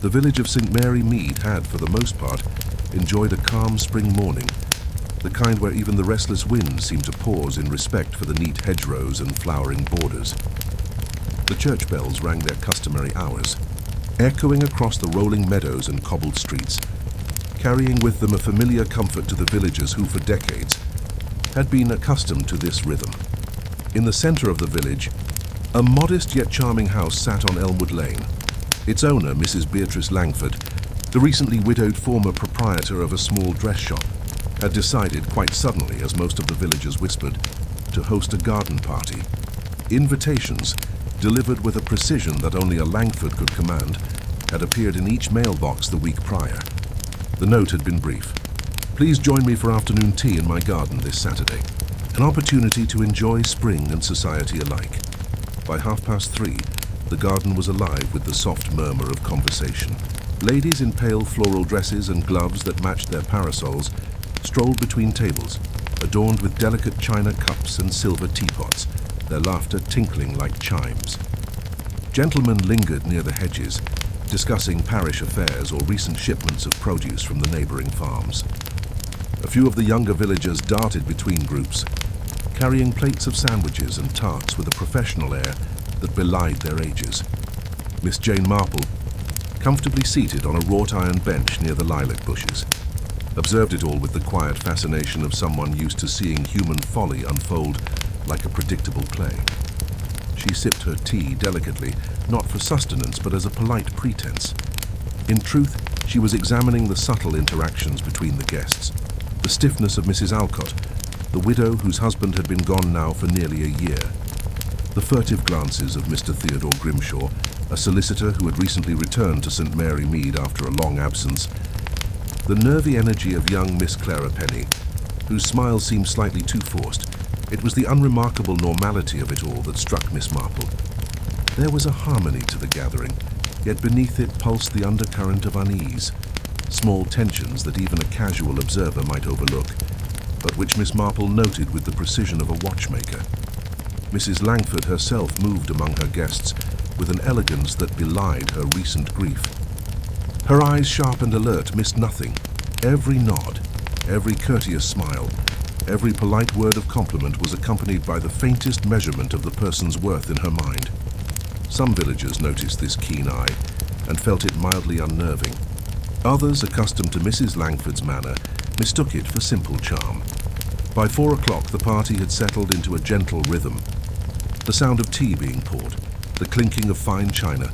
The village of St. Mary Mead had, for the most part, enjoyed a calm spring morning, the kind where even the restless wind seemed to pause in respect for the neat hedgerows and flowering borders. The church bells rang their customary hours, echoing across the rolling meadows and cobbled streets, carrying with them a familiar comfort to the villagers who, for decades, had been accustomed to this rhythm. In the center of the village, a modest yet charming house sat on Elmwood Lane. Its owner, Mrs. Beatrice Langford, the recently widowed former proprietor of a small dress shop, had decided quite suddenly, as most of the villagers whispered, to host a garden party. Invitations, delivered with a precision that only a Langford could command, had appeared in each mailbox the week prior. The note had been brief. Please join me for afternoon tea in my garden this Saturday. An opportunity to enjoy spring and society alike. By 3:30, the garden was alive with the soft murmur of conversation. Ladies in pale floral dresses and gloves that matched their parasols strolled between tables, adorned with delicate china cups and silver teapots, their laughter tinkling like chimes. Gentlemen lingered near the hedges, discussing parish affairs or recent shipments of produce from the neighboring farms. A few of the younger villagers darted between groups, carrying plates of sandwiches and tarts with a professional air that belied their ages. Miss Jane Marple, comfortably seated on a wrought iron bench near the lilac bushes, observed it all with the quiet fascination of someone used to seeing human folly unfold like a predictable play. She sipped her tea delicately, not for sustenance but as a polite pretense. In truth, she was examining the subtle interactions between the guests. The stiffness of Mrs. Alcott, the widow whose husband had been gone now for nearly a year. The furtive glances of Mr. Theodore Grimshaw, a solicitor who had recently returned to St. Mary Mead after a long absence. The nervy energy of young Miss Clara Penny, whose smile seemed slightly too forced. It was the unremarkable normality of it all that struck Miss Marple. There was a harmony to the gathering, yet beneath it pulsed the undercurrent of unease, small tensions that even a casual observer might overlook, but which Miss Marple noted with the precision of a watchmaker. Mrs. Langford herself moved among her guests with an elegance that belied her recent grief. Her eyes, sharp and alert, missed nothing. Every nod, every courteous smile, every polite word of compliment was accompanied by the faintest measurement of the person's worth in her mind. Some villagers noticed this keen eye and felt it mildly unnerving. Others, accustomed to Mrs. Langford's manner, mistook it for simple charm. By 4 o'clock, the party had settled into a gentle rhythm. The sound of tea being poured, the clinking of fine china,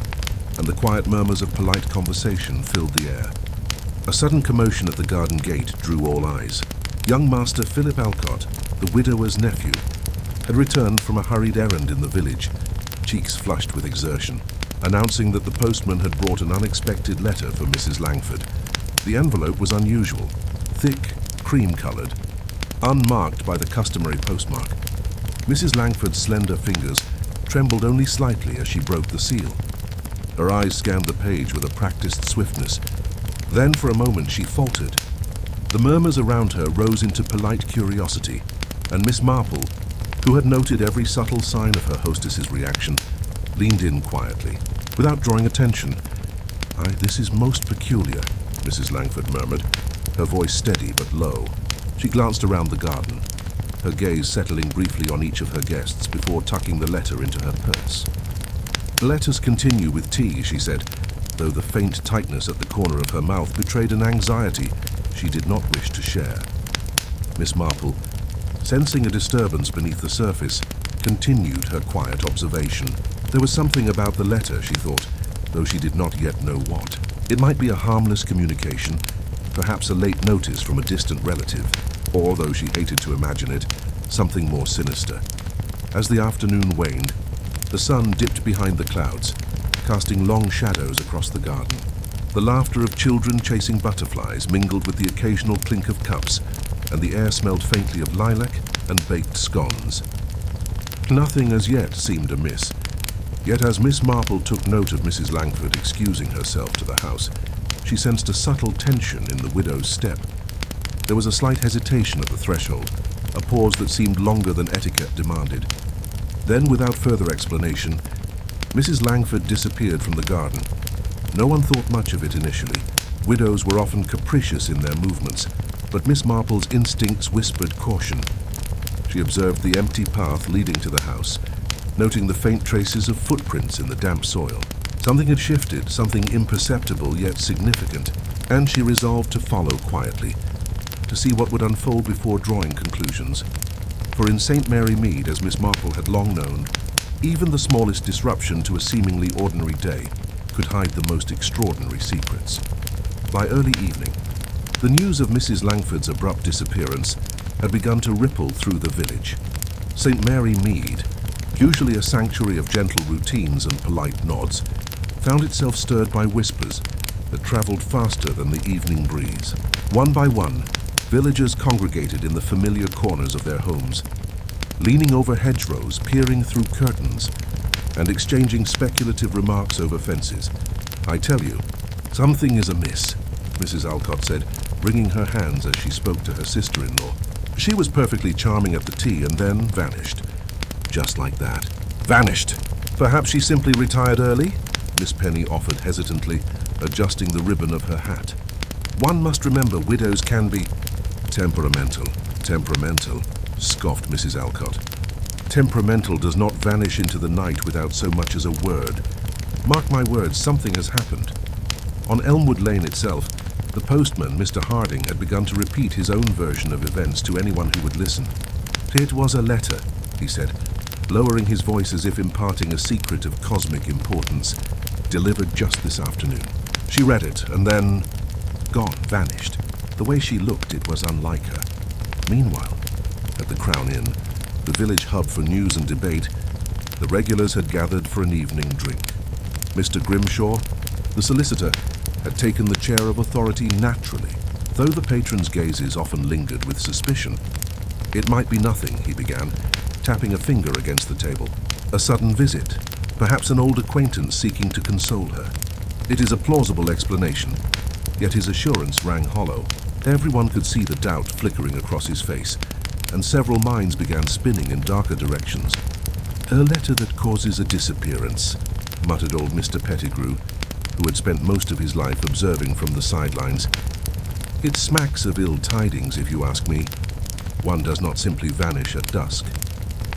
and the quiet murmurs of polite conversation filled the air. A sudden commotion at the garden gate drew all eyes. Young Master Philip Alcott, the widower's nephew, had returned from a hurried errand in the village, cheeks flushed with exertion, announcing that the postman had brought an unexpected letter for Mrs. Langford. The envelope was unusual, thick, cream-colored, unmarked by the customary postmark. Mrs. Langford's slender fingers trembled only slightly as she broke the seal. Her eyes scanned the page with a practiced swiftness. Then for a moment she faltered. The murmurs around her rose into polite curiosity, and Miss Marple, who had noted every subtle sign of her hostess's reaction, leaned in quietly, without drawing attention. This is most peculiar," Mrs. Langford murmured, her voice steady but low. She glanced around the garden, her gaze settling briefly on each of her guests before tucking the letter into her purse. "Let us continue with tea," she said, though the faint tightness at the corner of her mouth betrayed an anxiety she did not wish to share. Miss Marple, sensing a disturbance beneath the surface, continued her quiet observation. There was something about the letter, she thought, though she did not yet know what. It might be a harmless communication, perhaps a late notice from a distant relative, or, though she hated to imagine it, something more sinister. As the afternoon waned, the sun dipped behind the clouds, casting long shadows across the garden. The laughter of children chasing butterflies mingled with the occasional clink of cups, and the air smelled faintly of lilac and baked scones. Nothing as yet seemed amiss, yet as Miss Marple took note of Mrs. Langford excusing herself to the house, she sensed a subtle tension in the widow's step. There was a slight hesitation at the threshold, a pause that seemed longer than etiquette demanded. Then, without further explanation, Mrs. Langford disappeared from the garden, No one thought much of it initially. Widows were often capricious in their movements, but Miss Marple's instincts whispered caution. She observed the empty path leading to the house, noting the faint traces of footprints in the damp soil. Something had shifted, something imperceptible yet significant, and she resolved to follow quietly, to see what would unfold before drawing conclusions. For in St. Mary Mead, as Miss Marple had long known, even the smallest disruption to a seemingly ordinary day could hide the most extraordinary secrets. By early evening, the news of Mrs. Langford's abrupt disappearance had begun to ripple through the village. St. Mary Mead, usually a sanctuary of gentle routines and polite nods, found itself stirred by whispers that traveled faster than the evening breeze. One by one, villagers congregated in the familiar corners of their homes, leaning over hedgerows, peering through curtains, and exchanging speculative remarks over fences. "I tell you, something is amiss," Mrs. Alcott said, wringing her hands as she spoke to her sister-in-law. She was perfectly charming at the tea and then vanished. Just like that. Vanished! Perhaps she simply retired early? Miss Penny offered hesitantly, adjusting the ribbon of her hat. One must remember widows can be temperamental, scoffed Mrs. Alcott. Temperamental does not vanish into the night without so much as a word. Mark my words, something has happened. On Elmwood Lane itself, the postman, Mr. Harding, had begun to repeat his own version of events to anyone who would listen. "It was a letter," he said, lowering his voice as if imparting a secret of cosmic importance, "delivered just this afternoon." She read it, and then gone, vanished. The way she looked, it was unlike her. Meanwhile, at the Crown Inn, the village hub for news and debate, the regulars had gathered for an evening drink. Mr. Grimshaw, the solicitor, had taken the chair of authority naturally, though the patrons' gazes often lingered with suspicion. "It might be nothing," he began, tapping a finger against the table. "A sudden visit, perhaps an old acquaintance seeking to console her. It is a plausible explanation," yet his assurance rang hollow. Everyone could see the doubt flickering across his face, and several minds began spinning in darker directions. "A letter that causes a disappearance," muttered old Mr. Pettigrew, who had spent most of his life observing from the sidelines. "It smacks of ill tidings, if you ask me. One does not simply vanish at dusk."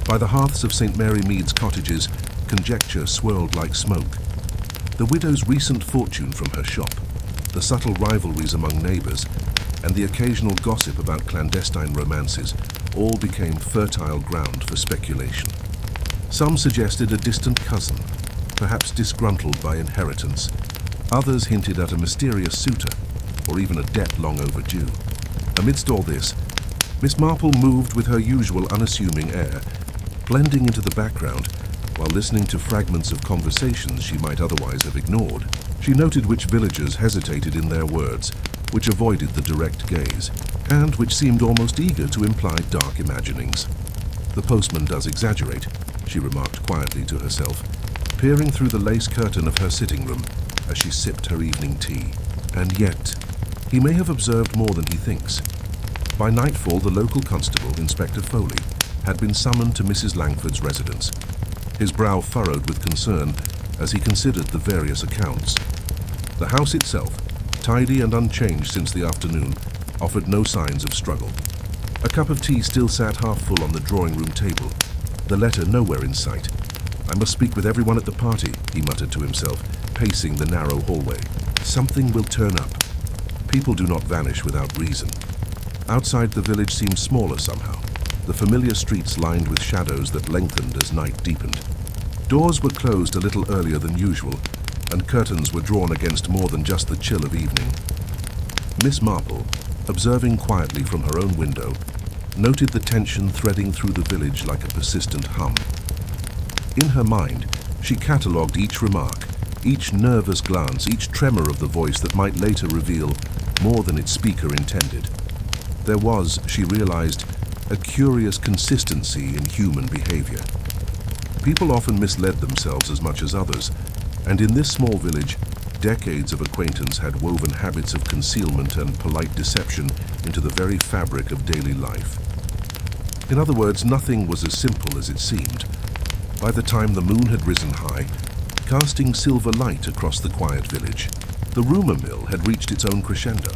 By the hearths of St. Mary Mead's cottages, conjecture swirled like smoke. The widow's recent fortune from her shop, the subtle rivalries among neighbors, and the occasional gossip about clandestine romances all became fertile ground for speculation. Some suggested a distant cousin, perhaps disgruntled by inheritance. Others hinted at a mysterious suitor, or even a debt long overdue. Amidst all this, Miss Marple moved with her usual unassuming air, blending into the background while listening to fragments of conversations she might otherwise have ignored. She noted which villagers hesitated in their words, which avoided the direct gaze, and which seemed almost eager to imply dark imaginings. "The postman does exaggerate," she remarked quietly to herself, peering through the lace curtain of her sitting room as she sipped her evening tea. And yet, he may have observed more than he thinks. By nightfall, the local constable, Inspector Foley, had been summoned to Mrs. Langford's residence. His brow furrowed with concern as he considered the various accounts. The house itself, tidy and unchanged since the afternoon, offered no signs of struggle. A cup of tea still sat half full on the drawing-room table, the letter nowhere in sight. "I must speak with everyone at the party," he muttered to himself, pacing the narrow hallway. "Something will turn up. People do not vanish without reason." Outside, the village seemed smaller somehow, the familiar streets lined with shadows that lengthened as night deepened. Doors were closed a little earlier than usual, and curtains were drawn against more than just the chill of evening. Miss Marple, observing quietly from her own window, noted the tension threading through the village like a persistent hum. In her mind, she catalogued each remark, each nervous glance, each tremor of the voice that might later reveal more than its speaker intended. There was, she realized, a curious consistency in human behavior. People often misled themselves as much as others, and in this small village, decades of acquaintance had woven habits of concealment and polite deception into the very fabric of daily life. In other words, nothing was as simple as it seemed. By the time the moon had risen high, casting silver light across the quiet village, The rumor mill had reached its own crescendo.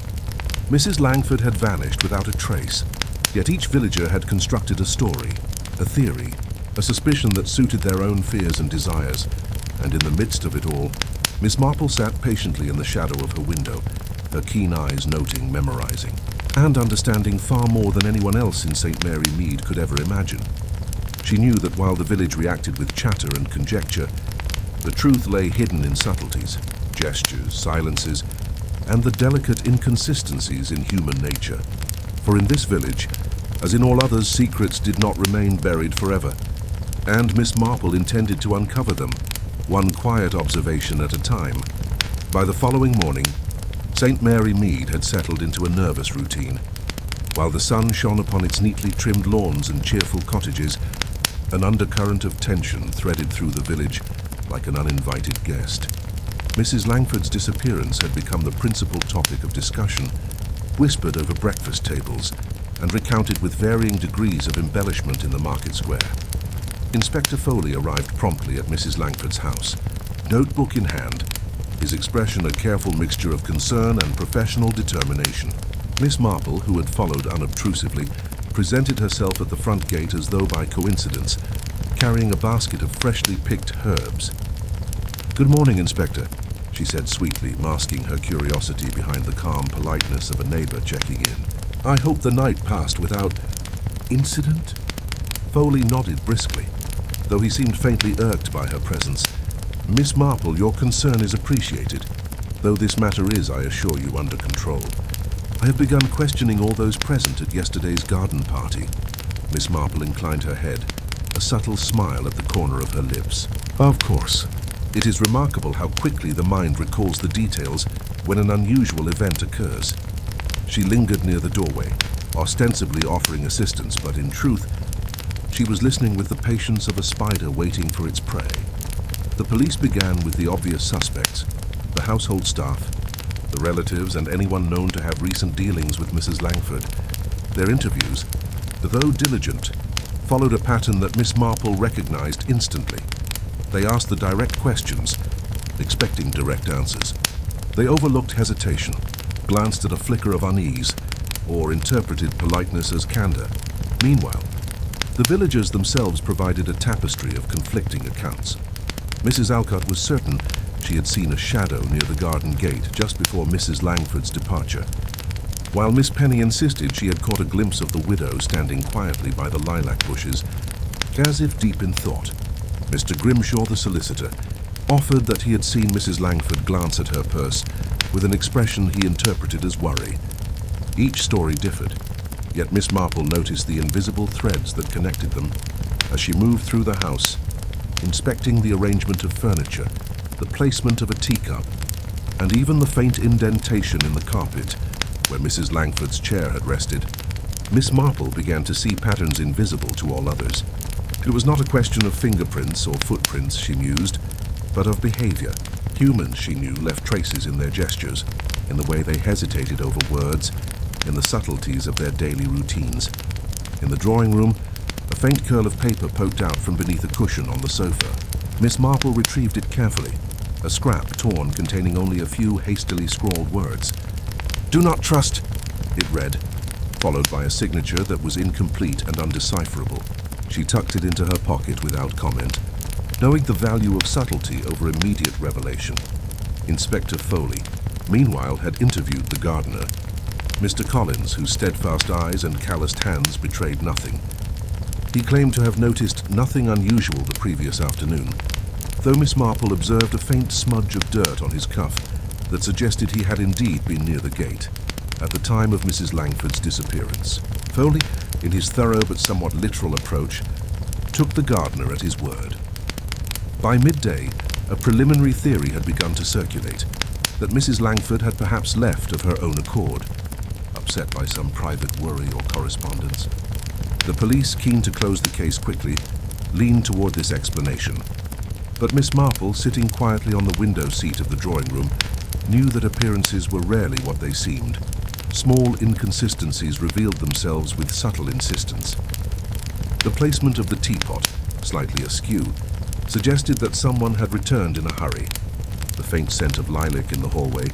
Mrs. Langford had vanished without a trace, yet each villager had constructed a story, a theory, a suspicion that suited their own fears and desires, and in the midst of it all, Miss Marple sat patiently in the shadow of her window, her keen eyes noting, memorizing, and understanding far more than anyone else in St. Mary Mead could ever imagine. She knew that while the village reacted with chatter and conjecture, the truth lay hidden in subtleties, gestures, silences, and the delicate inconsistencies in human nature. For in this village, as in all others, secrets did not remain buried forever, and Miss Marple intended to uncover them, one quiet observation at a time. By the following morning, St. Mary Mead had settled into a nervous routine. While the sun shone upon its neatly trimmed lawns and cheerful cottages, an undercurrent of tension threaded through the village like an uninvited guest. Mrs. Langford's disappearance had become the principal topic of discussion, whispered over breakfast tables, and recounted with varying degrees of embellishment in the market square. Inspector Foley arrived promptly at Mrs. Langford's house, notebook in hand, his expression a careful mixture of concern and professional determination. Miss Marple, who had followed unobtrusively, presented herself at the front gate as though by coincidence, carrying a basket of freshly picked herbs. "Good morning, Inspector," she said sweetly, masking her curiosity behind the calm politeness of a neighbor checking in. "I hope the night passed without incident?" Foley nodded briskly, though he seemed faintly irked by her presence. "Miss Marple, your concern is appreciated, though this matter is, I assure you, under control. I have begun questioning all those present at yesterday's garden party." Miss Marple inclined her head, a subtle smile at the corner of her lips. "Of course. It is remarkable how quickly the mind recalls the details when an unusual event occurs." She lingered near the doorway, ostensibly offering assistance, but in truth, she was listening with the patience of a spider waiting for its prey. The police began with the obvious suspects, the household staff, the relatives, and anyone known to have recent dealings with Mrs. Langford. Their interviews, though diligent, followed a pattern that Miss Marple recognized instantly. They asked the direct questions, expecting direct answers. They overlooked hesitation, glanced at a flicker of unease, or interpreted politeness as candor. Meanwhile, the villagers themselves provided a tapestry of conflicting accounts. Mrs. Alcott was certain she had seen a shadow near the garden gate just before Mrs. Langford's departure, while Miss Penny insisted she had caught a glimpse of the widow standing quietly by the lilac bushes, as if deep in thought. Mr. Grimshaw, the solicitor, offered that he had seen Mrs. Langford glance at her purse with an expression he interpreted as worry. Each story differed, yet Miss Marple noticed the invisible threads that connected them as she moved through the house, inspecting the arrangement of furniture, the placement of a teacup, and even the faint indentation in the carpet where Mrs. Langford's chair had rested. Miss Marple began to see patterns invisible to all others. It was not a question of fingerprints or footprints, she mused, but of behavior. Humans, she knew, left traces in their gestures, in the way they hesitated over words, in the subtleties of their daily routines. In the drawing room, a faint curl of paper poked out from beneath a cushion on the sofa. Miss Marple retrieved it carefully, a scrap torn containing only a few hastily scrawled words. "Do not trust," it read, followed by a signature that was incomplete and undecipherable. She tucked it into her pocket without comment, knowing the value of subtlety over immediate revelation. Inspector Foley, meanwhile, had interviewed the gardener, Mr. Collins, whose steadfast eyes and calloused hands betrayed nothing. He claimed to have noticed nothing unusual the previous afternoon, though Miss Marple observed a faint smudge of dirt on his cuff that suggested he had indeed been near the gate at the time of Mrs. Langford's disappearance. Foley, in his thorough but somewhat literal approach, took the gardener at his word. By midday, a preliminary theory had begun to circulate, that Mrs. Langford had perhaps left of her own accord, upset by some private worry or correspondence. The police, keen to close the case quickly, leaned toward this explanation. But Miss Marple, sitting quietly on the window seat of the drawing room, knew that appearances were rarely what they seemed. Small inconsistencies revealed themselves with subtle insistence. The placement of the teapot, slightly askew, suggested that someone had returned in a hurry. The faint scent of lilac in the hallway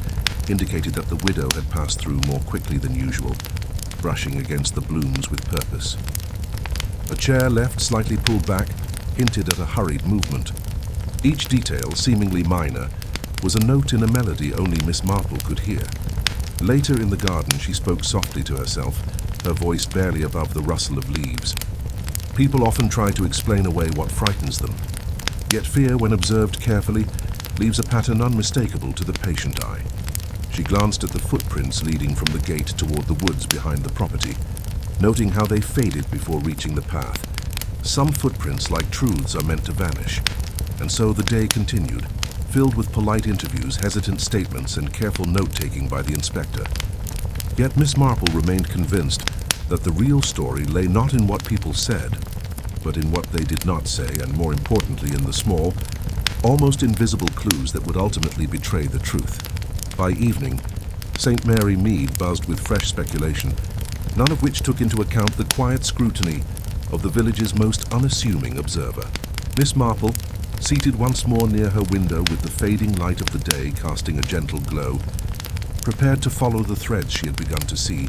indicated that the widow had passed through more quickly than usual, brushing against the blooms with purpose. A chair left slightly pulled back hinted at a hurried movement. Each detail, seemingly minor, was a note in a melody only Miss Marple could hear. Later in the garden, she spoke softly to herself, her voice barely above the rustle of leaves. People often try to explain away what frightens them, yet fear, when observed carefully, leaves a pattern unmistakable to the patient eye. She glanced at the footprints leading from the gate toward the woods behind the property, noting how they faded before reaching the path. Some footprints, like truths, are meant to vanish, and so the day continued, filled with polite interviews, hesitant statements, and careful note-taking by the inspector. Yet Miss Marple remained convinced that the real story lay not in what people said, but in what they did not say, and more importantly in the small, almost invisible clues that would ultimately betray the truth. By evening, St. Mary Mead buzzed with fresh speculation, none of which took into account the quiet scrutiny of the village's most unassuming observer. Miss Marple, seated once more near her window with the fading light of the day casting a gentle glow, prepared to follow the threads she had begun to see,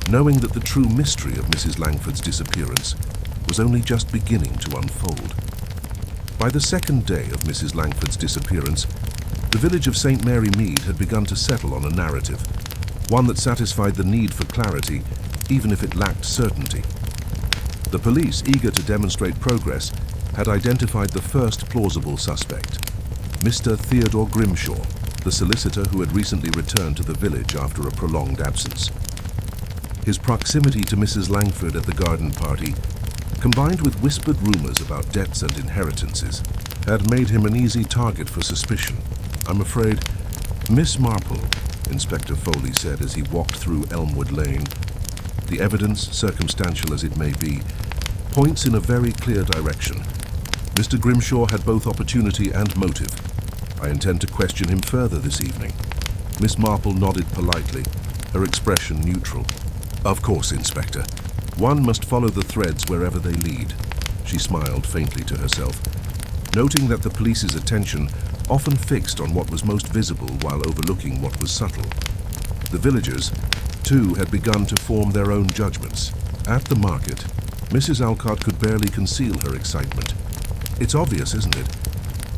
knowing that the true mystery of Mrs. Langford's disappearance was only just beginning to unfold. By the second day of Mrs. Langford's disappearance, the village of St. Mary Mead had begun to settle on a narrative, one that satisfied the need for clarity, even if it lacked certainty. The police, eager to demonstrate progress, had identified the first plausible suspect, Mr. Theodore Grimshaw, the solicitor who had recently returned to the village after a prolonged absence. His proximity to Mrs. Langford at the garden party, combined with whispered rumors about debts and inheritances, had made him an easy target for suspicion. "I'm afraid, Miss Marple," Inspector Foley said as he walked through Elmwood Lane, "the evidence, circumstantial as it may be, points in a very clear direction. Mr. Grimshaw had both opportunity and motive. I intend to question him further this evening." Miss Marple nodded politely, her expression neutral. "Of course, Inspector. One must follow the threads wherever they lead." She smiled faintly to herself, noting that the police's attention often fixed on what was most visible while overlooking what was subtle. The villagers, too, had begun to form their own judgments. At the market, Mrs. Alcott could barely conceal her excitement. "It's obvious, isn't it?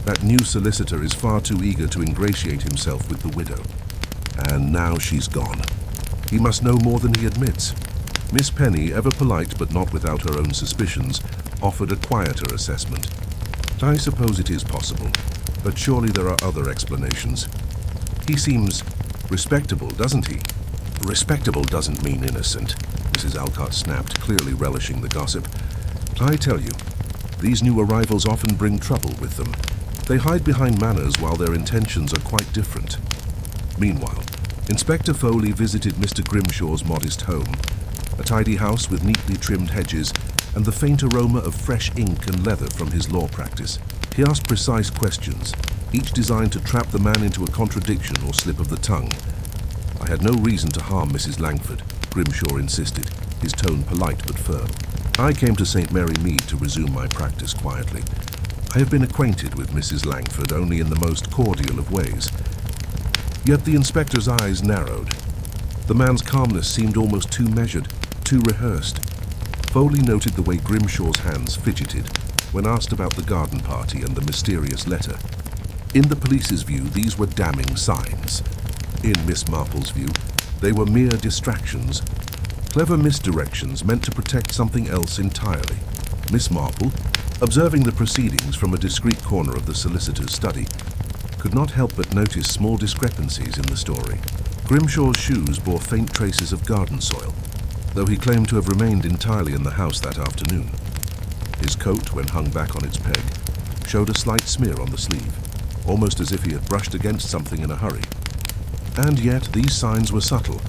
That new solicitor is far too eager to ingratiate himself with the widow. And now she's gone. He must know more than he admits." Miss Penny, ever polite but not without her own suspicions, offered a quieter assessment. "I suppose it is possible, but surely there are other explanations. He seems respectable, doesn't he?" "Respectable doesn't mean innocent," Mrs. Alcott snapped, clearly relishing the gossip. "I tell you, these new arrivals often bring trouble with them. They hide behind manners while their intentions are quite different." Meanwhile, Inspector Foley visited Mr. Grimshaw's modest home, a tidy house with neatly trimmed hedges and the faint aroma of fresh ink and leather from his law practice. He asked precise questions, each designed to trap the man into a contradiction or slip of the tongue. "I had no reason to harm Mrs. Langford," Grimshaw insisted, his tone polite but firm. "I came to St. Mary Mead to resume my practice quietly. I have been acquainted with Mrs. Langford only in the most cordial of ways." Yet the inspector's eyes narrowed. The man's calmness seemed almost too measured, too rehearsed. Foley noted the way Grimshaw's hands fidgeted when asked about the garden party and the mysterious letter. In the police's view, these were damning signs. In Miss Marple's view, they were mere distractions, clever misdirections meant to protect something else entirely. Miss Marple, observing the proceedings from a discreet corner of the solicitor's study, could not help but notice small discrepancies in the story. Grimshaw's shoes bore faint traces of garden soil, though he claimed to have remained entirely in the house that afternoon. His coat, when hung back on its peg, showed a slight smear on the sleeve, almost as if he had brushed against something in a hurry. And yet these signs were subtle,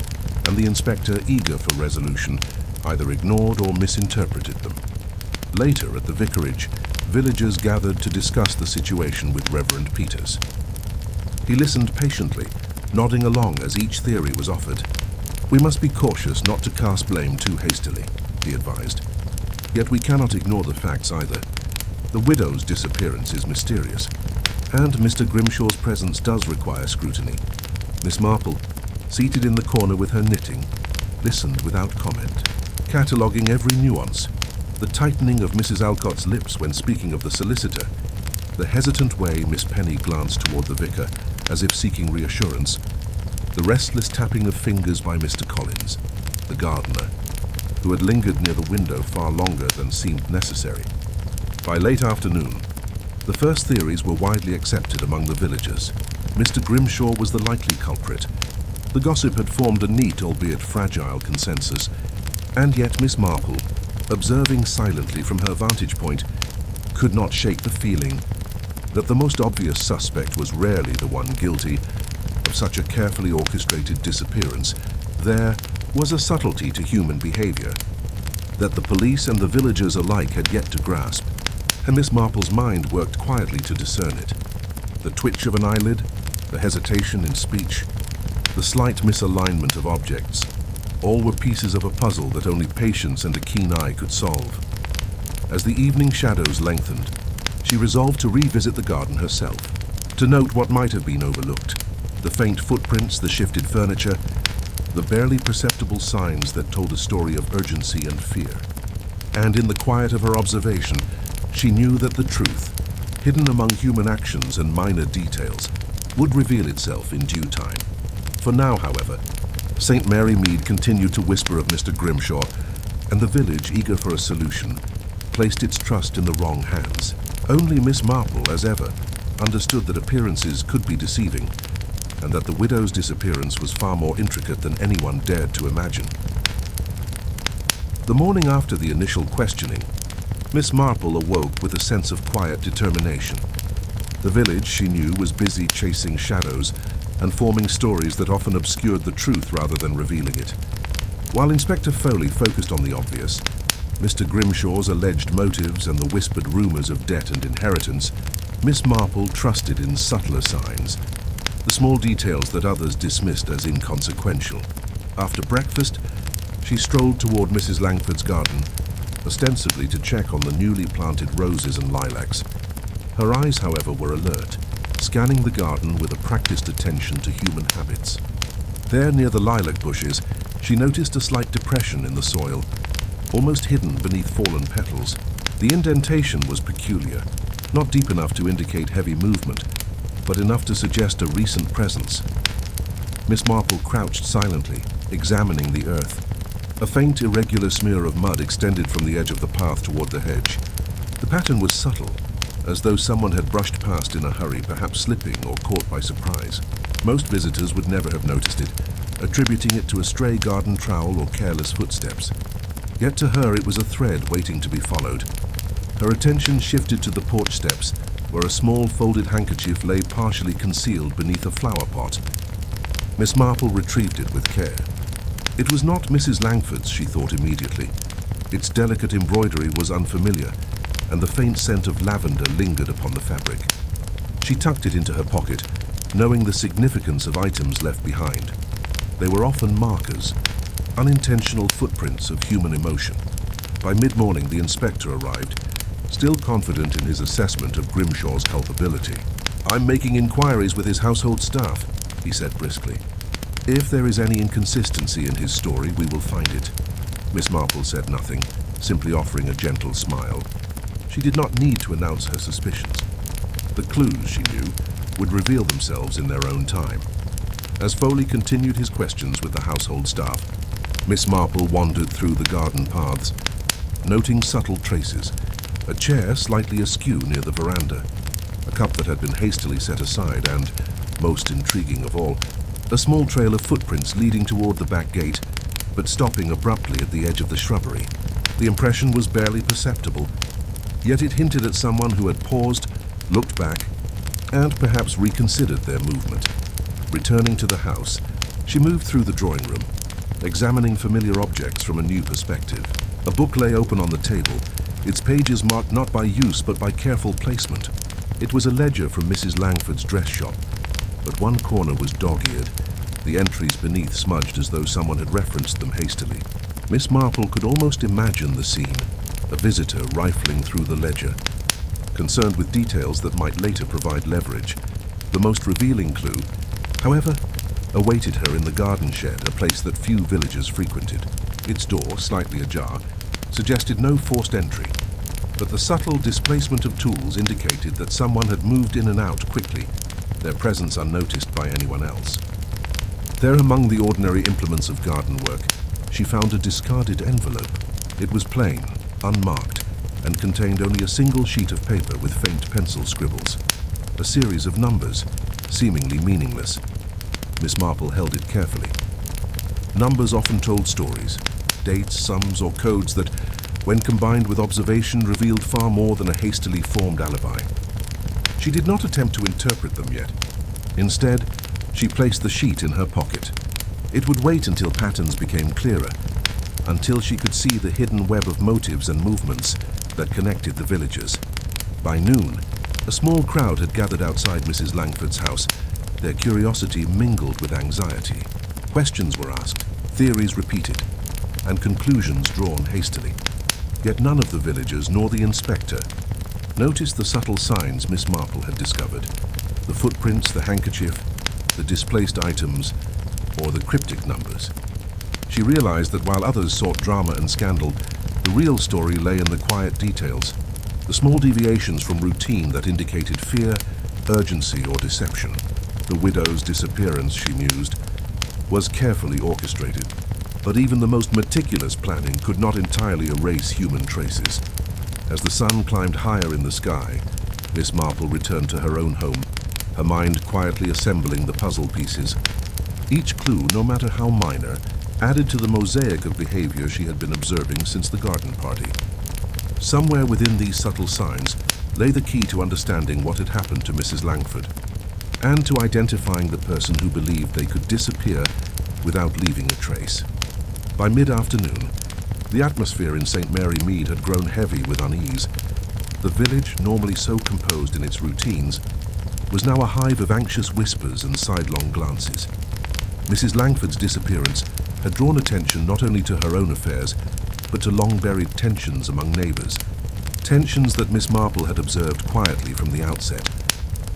and the inspector, eager for resolution, either ignored or misinterpreted them. Later, at the vicarage, villagers gathered to discuss the situation with Reverend Peters. He listened patiently, nodding along as each theory was offered. "We must be cautious not to cast blame too hastily," he advised. "Yet we cannot ignore the facts either. The widow's disappearance is mysterious. And Mr. Grimshaw's presence does require scrutiny. Miss Marple, seated in the corner with her knitting, listened without comment, cataloguing every nuance, the tightening of Mrs. Alcott's lips when speaking of the solicitor, the hesitant way Miss Penny glanced toward the vicar, as if seeking reassurance, the restless tapping of fingers by Mr. Collins, the gardener, who had lingered near the window far longer than seemed necessary. By late afternoon, the first theories were widely accepted among the villagers. Mr. Grimshaw was the likely culprit. The gossip had formed a neat, albeit fragile, consensus, and yet Miss Marple, observing silently from her vantage point, could not shake the feeling that the most obvious suspect was rarely the one guilty of such a carefully orchestrated disappearance. There was a subtlety to human behavior that the police and the villagers alike had yet to grasp, and Miss Marple's mind worked quietly to discern it. The twitch of an eyelid, the hesitation in speech, the slight misalignment of objects, all were pieces of a puzzle that only patience and a keen eye could solve. As the evening shadows lengthened, she resolved to revisit the garden herself, to note what might have been overlooked, the faint footprints, the shifted furniture, the barely perceptible signs that told a story of urgency and fear. And in the quiet of her observation, she knew that the truth, hidden among human actions and minor details, would reveal itself in due time. For now, however, St. Mary Mead continued to whisper of Mr. Grimshaw, and the village, eager for a solution, placed its trust in the wrong hands. Only Miss Marple, as ever, understood that appearances could be deceiving, and that the widow's disappearance was far more intricate than anyone dared to imagine. The morning after the initial questioning, Miss Marple awoke with a sense of quiet determination. The village, she knew, was busy chasing shadows and forming stories that often obscured the truth rather than revealing it. While Inspector Foley focused on the obvious, Mr. Grimshaw's alleged motives and the whispered rumors of debt and inheritance, Miss Marple trusted in subtler signs, the small details that others dismissed as inconsequential. After breakfast, she strolled toward Mrs. Langford's garden, ostensibly to check on the newly planted roses and lilacs. Her eyes, however, were alert, scanning the garden with a practiced attention to human habits. There, near the lilac bushes, she noticed a slight depression in the soil, almost hidden beneath fallen petals. The indentation was peculiar, not deep enough to indicate heavy movement, but enough to suggest a recent presence. Miss Marple crouched silently, examining the earth. A faint, irregular smear of mud extended from the edge of the path toward the hedge. The pattern was subtle, as though someone had brushed past in a hurry, perhaps slipping or caught by surprise. Most visitors would never have noticed it, attributing it to a stray garden trowel or careless footsteps. Yet to her it was a thread waiting to be followed. Her attention shifted to the porch steps, where a small folded handkerchief lay partially concealed beneath a flower pot. Miss Marple retrieved it with care. It was not Mrs. Langford's, she thought immediately. Its delicate embroidery was unfamiliar, and the faint scent of lavender lingered upon the fabric. She tucked it into her pocket, knowing the significance of items left behind. They were often markers, unintentional footprints of human emotion. By mid-morning, the inspector arrived, still confident in his assessment of Grimshaw's culpability. "I'm making inquiries with his household staff," he said briskly. "If there is any inconsistency in his story, we will find it." Miss Marple said nothing, simply offering a gentle smile. She did not need to announce her suspicions. The clues, she knew, would reveal themselves in their own time. As Foley continued his questions with the household staff, Miss Marple wandered through the garden paths, noting subtle traces. A chair slightly askew near the veranda, a cup that had been hastily set aside, and, most intriguing of all, a small trail of footprints leading toward the back gate, but stopping abruptly at the edge of the shrubbery. The impression was barely perceptible, yet it hinted at someone who had paused, looked back, and perhaps reconsidered their movement. Returning to the house, she moved through the drawing room, examining familiar objects from a new perspective. A book lay open on the table, its pages marked not by use but by careful placement. It was a ledger from Mrs. Langford's dress shop, but one corner was dog-eared, the entries beneath smudged as though someone had referenced them hastily. Miss Marple could almost imagine the scene, a visitor rifling through the ledger, concerned with details that might later provide leverage. The most revealing clue, however, awaited her in the garden shed, a place that few villagers frequented. Its door, slightly ajar, suggested no forced entry, but the subtle displacement of tools indicated that someone had moved in and out quickly, their presence unnoticed by anyone else. There, among the ordinary implements of garden work, she found a discarded envelope. It was plain, unmarked, and contained only a single sheet of paper with faint pencil scribbles. A series of numbers, seemingly meaningless. Miss Marple held it carefully. Numbers often told stories, dates, sums, or codes that, when combined with observation, revealed far more than a hastily formed alibi. She did not attempt to interpret them yet. Instead, she placed the sheet in her pocket. It would wait until patterns became clearer, until she could see the hidden web of motives and movements that connected the villagers. By noon, a small crowd had gathered outside Mrs. Langford's house, their curiosity mingled with anxiety. Questions were asked, theories repeated, and conclusions drawn hastily. Yet none of the villagers nor the inspector noticed the subtle signs Miss Marple had discovered: the footprints, the handkerchief, the displaced items, or the cryptic numbers. She realized that while others sought drama and scandal, the real story lay in the quiet details, the small deviations from routine that indicated fear, urgency, or deception. The widow's disappearance, she mused, was carefully orchestrated, but even the most meticulous planning could not entirely erase human traces. As the sun climbed higher in the sky, Miss Marple returned to her own home, her mind quietly assembling the puzzle pieces. Each clue, no matter how minor, added to the mosaic of behavior she had been observing since the garden party. Somewhere within these subtle signs lay the key to understanding what had happened to Mrs. Langford, and to identifying the person who believed they could disappear without leaving a trace. By mid-afternoon, the atmosphere in St. Mary Mead had grown heavy with unease. The village, normally so composed in its routines, was now a hive of anxious whispers and sidelong glances. Mrs. Langford's disappearance had drawn attention not only to her own affairs, but to long-buried tensions among neighbors, tensions that Miss Marple had observed quietly from the outset.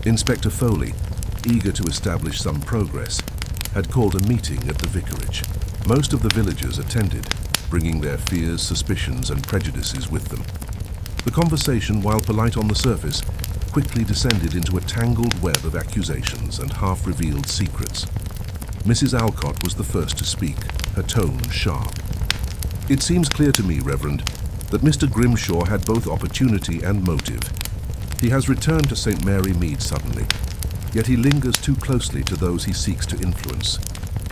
Inspector Foley, eager to establish some progress, had called a meeting at the vicarage. Most of the villagers attended, bringing their fears, suspicions, and prejudices with them. The conversation, while polite on the surface, quickly descended into a tangled web of accusations and half-revealed secrets. Mrs. Alcott was the first to speak, her tone sharp. "It seems clear to me, Reverend, that Mr. Grimshaw had both opportunity and motive. He has returned to St. Mary Mead suddenly, yet he lingers too closely to those he seeks to influence.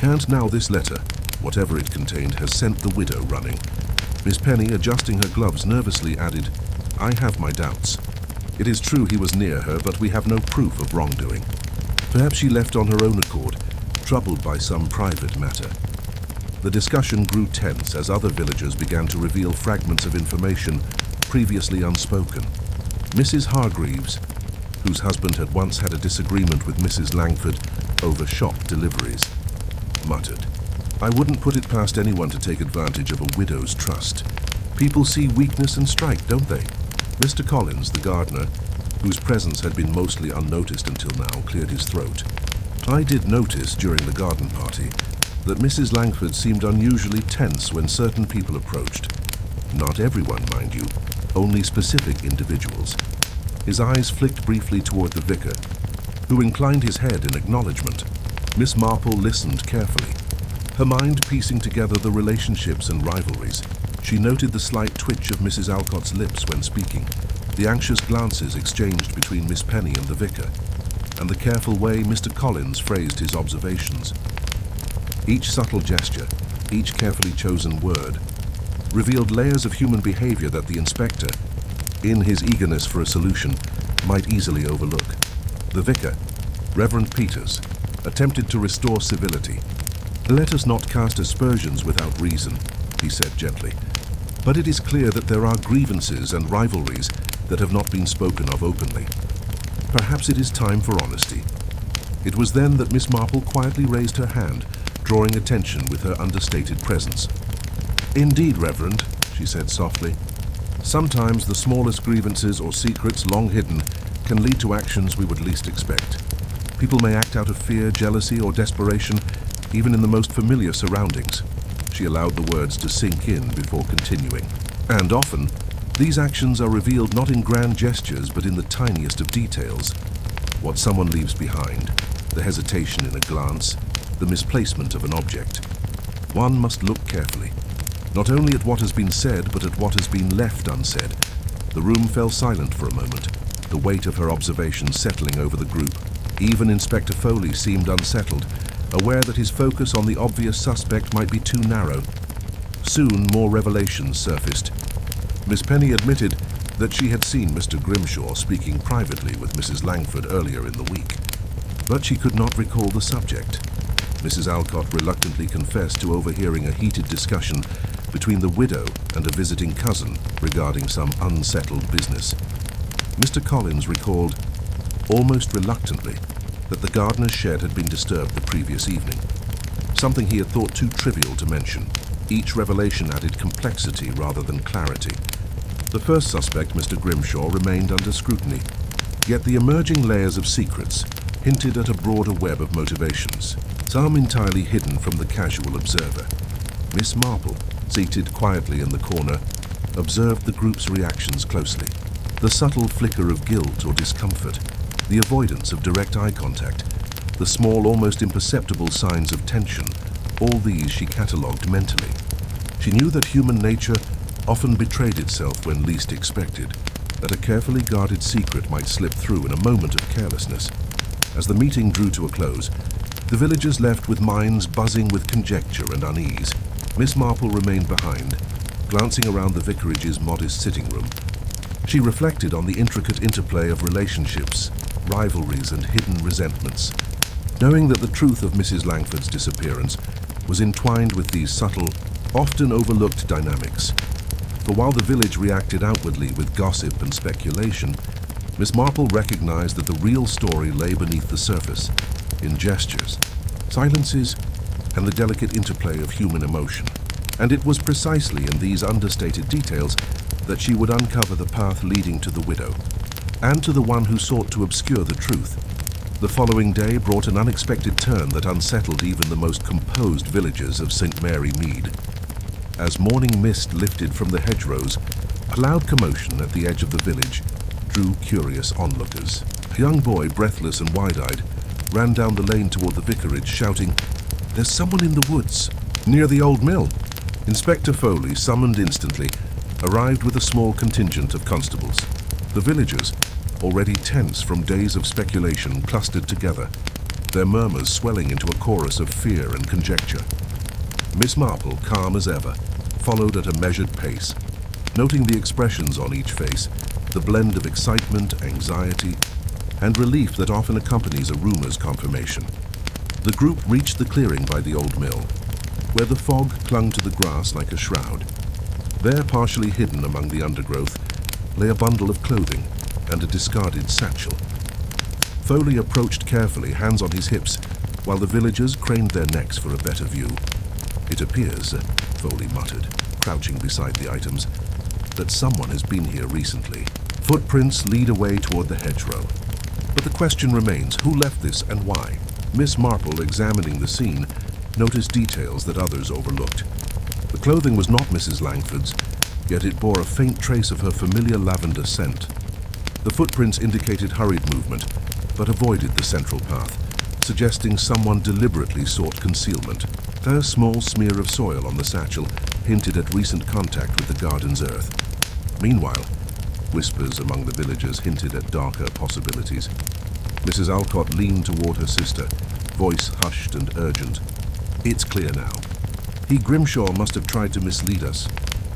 And now this letter, whatever it contained, has sent the widow running." Miss Penny, adjusting her gloves nervously, added, "I have my doubts. It is true he was near her, but we have no proof of wrongdoing. Perhaps she left on her own accord, troubled by some private matter." The discussion grew tense as other villagers began to reveal fragments of information previously unspoken. Mrs. Hargreaves, whose husband had once had a disagreement with Mrs. Langford over shop deliveries, muttered, "I wouldn't put it past anyone to take advantage of a widow's trust. People see weakness and strike, don't they?" Mr. Collins, the gardener, whose presence had been mostly unnoticed until now, cleared his throat. "I did notice during the garden party that Mrs. Langford seemed unusually tense when certain people approached. Not everyone, mind you, only specific individuals." His eyes flicked briefly toward the vicar, who inclined his head in acknowledgement. Miss Marple listened carefully, her mind piecing together the relationships and rivalries. She noted the slight twitch of Mrs. Alcott's lips when speaking, the anxious glances exchanged between Miss Penny and the vicar, and the careful way Mr. Collins phrased his observations. Each subtle gesture, each carefully chosen word, revealed layers of human behavior that the inspector, in his eagerness for a solution, might easily overlook. The vicar, Reverend Peters, attempted to restore civility. "Let us not cast aspersions without reason," he said gently. "But it is clear that there are grievances and rivalries that have not been spoken of openly. Perhaps it is time for honesty." It was then that Miss Marple quietly raised her hand, drawing attention with her understated presence. "Indeed, Reverend," she said softly. Sometimes the smallest grievances or secrets long hidden can lead to actions we would least expect. People may act out of fear, jealousy, or desperation, even in the most familiar surroundings. She allowed the words to sink in before continuing. And often, these actions are revealed not in grand gestures, but in the tiniest of details. What someone leaves behind, the hesitation in a glance, the misplacement of an object. One must look carefully, not only at what has been said, but at what has been left unsaid. The room fell silent for a moment, the weight of her observation settling over the group. Even Inspector Foley seemed unsettled, aware that his focus on the obvious suspect might be too narrow. Soon, more revelations surfaced. Miss Penny admitted that she had seen Mr. Grimshaw speaking privately with Mrs. Langford earlier in the week, but she could not recall the subject. Mrs. Alcott reluctantly confessed to overhearing a heated discussion between the widow and a visiting cousin regarding some unsettled business. Mr. Collins recalled, almost reluctantly, that the gardener's shed had been disturbed the previous evening, something he had thought too trivial to mention. Each revelation added complexity rather than clarity. The first suspect, Mr. Grimshaw, remained under scrutiny, yet the emerging layers of secrets hinted at a broader web of motivations, some entirely hidden from the casual observer. Miss Marple, seated quietly in the corner, observed the group's reactions closely. The subtle flicker of guilt or discomfort, the avoidance of direct eye contact, the small, almost imperceptible signs of tension, all these she catalogued mentally. She knew that human nature often betrayed itself when least expected, that a carefully guarded secret might slip through in a moment of carelessness. As the meeting drew to a close, the villagers left with minds buzzing with conjecture and unease. Miss Marple remained behind, glancing around the vicarage's modest sitting room. She reflected on the intricate interplay of relationships, rivalries, and hidden resentments, knowing that the truth of Mrs. Langford's disappearance was entwined with these subtle, often overlooked dynamics. For while the village reacted outwardly with gossip and speculation, Miss Marple recognized that the real story lay beneath the surface, in gestures, silences, and the delicate interplay of human emotion. And it was precisely in these understated details that she would uncover the path leading to the widow, and to the one who sought to obscure the truth. The following day brought an unexpected turn that unsettled even the most composed villagers of St. Mary Mead. As morning mist lifted from the hedgerows, a loud commotion at the edge of the village drew curious onlookers. A young boy, breathless and wide-eyed, ran down the lane toward the vicarage, shouting, "There's someone in the woods, near the old mill." Inspector Foley, summoned instantly, arrived with a small contingent of constables. The villagers, already tense from days of speculation, clustered together, their murmurs swelling into a chorus of fear and conjecture. Miss Marple, calm as ever, followed at a measured pace, noting the expressions on each face, the blend of excitement, anxiety, and relief that often accompanies a rumor's confirmation. The group reached the clearing by the old mill, where the fog clung to the grass like a shroud. There, partially hidden among the undergrowth, lay a bundle of clothing and a discarded satchel. Foley approached carefully, hands on his hips, while the villagers craned their necks for a better view. "It appears," Foley muttered, crouching beside the items, "that someone has been here recently." Footprints lead away toward the hedgerow. But the question remains, who left this and why? Miss Marple, examining the scene, noticed details that others overlooked. The clothing was not Mrs. Langford's, yet it bore a faint trace of her familiar lavender scent. The footprints indicated hurried movement, but avoided the central path, suggesting someone deliberately sought concealment. A small smear of soil on the satchel hinted at recent contact with the garden's earth. Meanwhile, whispers among the villagers hinted at darker possibilities. Mrs. Alcott leaned toward her sister, voice hushed and urgent. "It's clear now. Grimshaw must have tried to mislead us.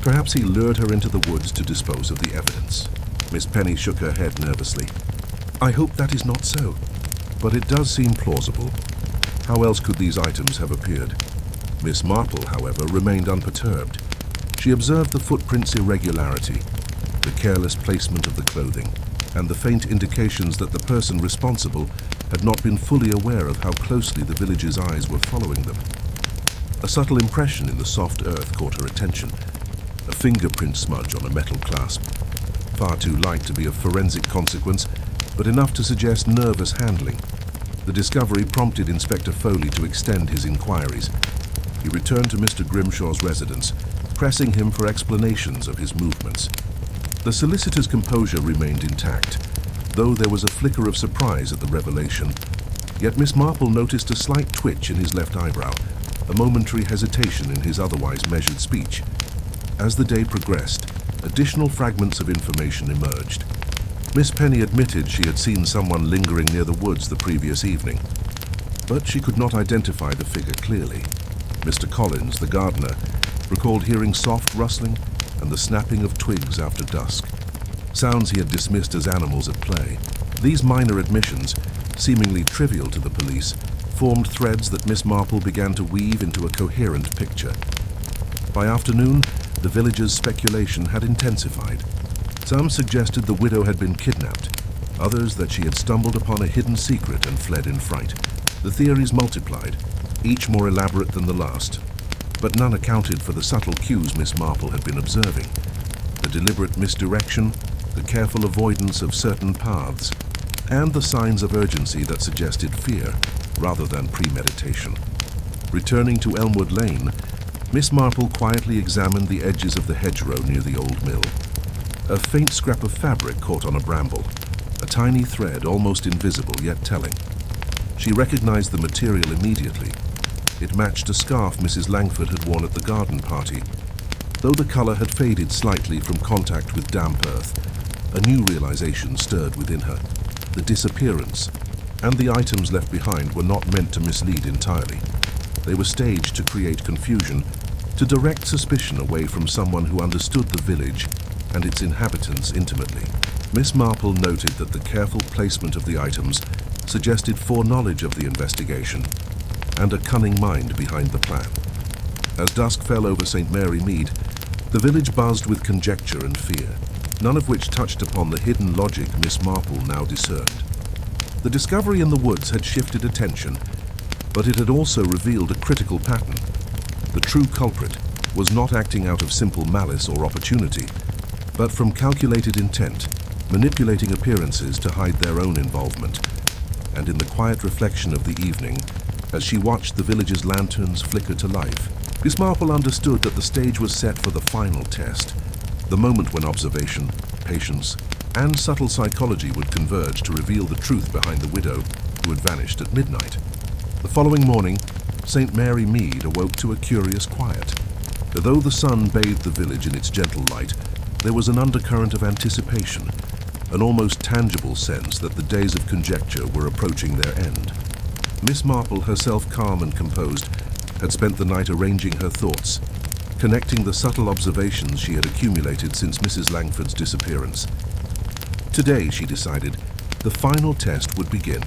Perhaps he lured her into the woods to dispose of the evidence." Miss Penny shook her head nervously. "I hope that is not so, but it does seem plausible. How else could these items have appeared?" Miss Marple, however, remained unperturbed. She observed the footprints' irregularity, the careless placement of the clothing, and the faint indications that the person responsible had not been fully aware of how closely the villagers' eyes were following them. A subtle impression in the soft earth caught her attention. a fingerprint smudge on a metal clasp. Far too light to be of forensic consequence, but enough to suggest nervous handling. The discovery prompted Inspector Foley to extend his inquiries. He returned to Mr. Grimshaw's residence, pressing him for explanations of his movements. The solicitor's composure remained intact, though there was a flicker of surprise at the revelation. Yet Miss Marple noticed a slight twitch in his left eyebrow, a momentary hesitation in his otherwise measured speech. As the day progressed, additional fragments of information emerged. Miss Penny admitted she had seen someone lingering near the woods the previous evening, but she could not identify the figure clearly. Mr. Collins, the gardener, recalled hearing soft rustling and the snapping of twigs after dusk, sounds he had dismissed as animals at play. These minor admissions, seemingly trivial to the police, formed threads that Miss Marple began to weave into a coherent picture. By afternoon, the villagers' speculation had intensified. Some suggested the widow had been kidnapped, others that she had stumbled upon a hidden secret and fled in fright. The theories multiplied, each more elaborate than the last, but none accounted for the subtle cues Miss Marple had been observing, the deliberate misdirection, the careful avoidance of certain paths, and the signs of urgency that suggested fear rather than premeditation. Returning to Elmwood Lane, Miss Marple quietly examined the edges of the hedgerow near the old mill. A faint scrap of fabric caught on a bramble, a tiny thread almost invisible yet telling. She recognized the material immediately. It matched a scarf Mrs. Langford had worn at the garden party. Though the color had faded slightly from contact with damp earth, a new realization stirred within her. The disappearance and the items left behind were not meant to mislead entirely. They were staged to create confusion, to direct suspicion away from someone who understood the village and its inhabitants intimately. Miss Marple noted that the careful placement of the items suggested foreknowledge of the investigation and a cunning mind behind the plan. As dusk fell over St. Mary Mead, the village buzzed with conjecture and fear, none of which touched upon the hidden logic Miss Marple now discerned. The discovery in the woods had shifted attention, but it had also revealed a critical pattern. The true culprit was not acting out of simple malice or opportunity, but from calculated intent, manipulating appearances to hide their own involvement. And in the quiet reflection of the evening, as she watched the village's lanterns flicker to life, Miss Marple understood that the stage was set for the final test, the moment when observation, patience, and subtle psychology would converge to reveal the truth behind the widow who had vanished at midnight. The following morning, St. Mary Mead awoke to a curious quiet. Though the sun bathed the village in its gentle light, there was an undercurrent of anticipation, an almost tangible sense that the days of conjecture were approaching their end. Miss Marple, herself calm and composed, had spent the night arranging her thoughts, connecting the subtle observations she had accumulated since Mrs. Langford's disappearance. Today, she decided, the final test would begin.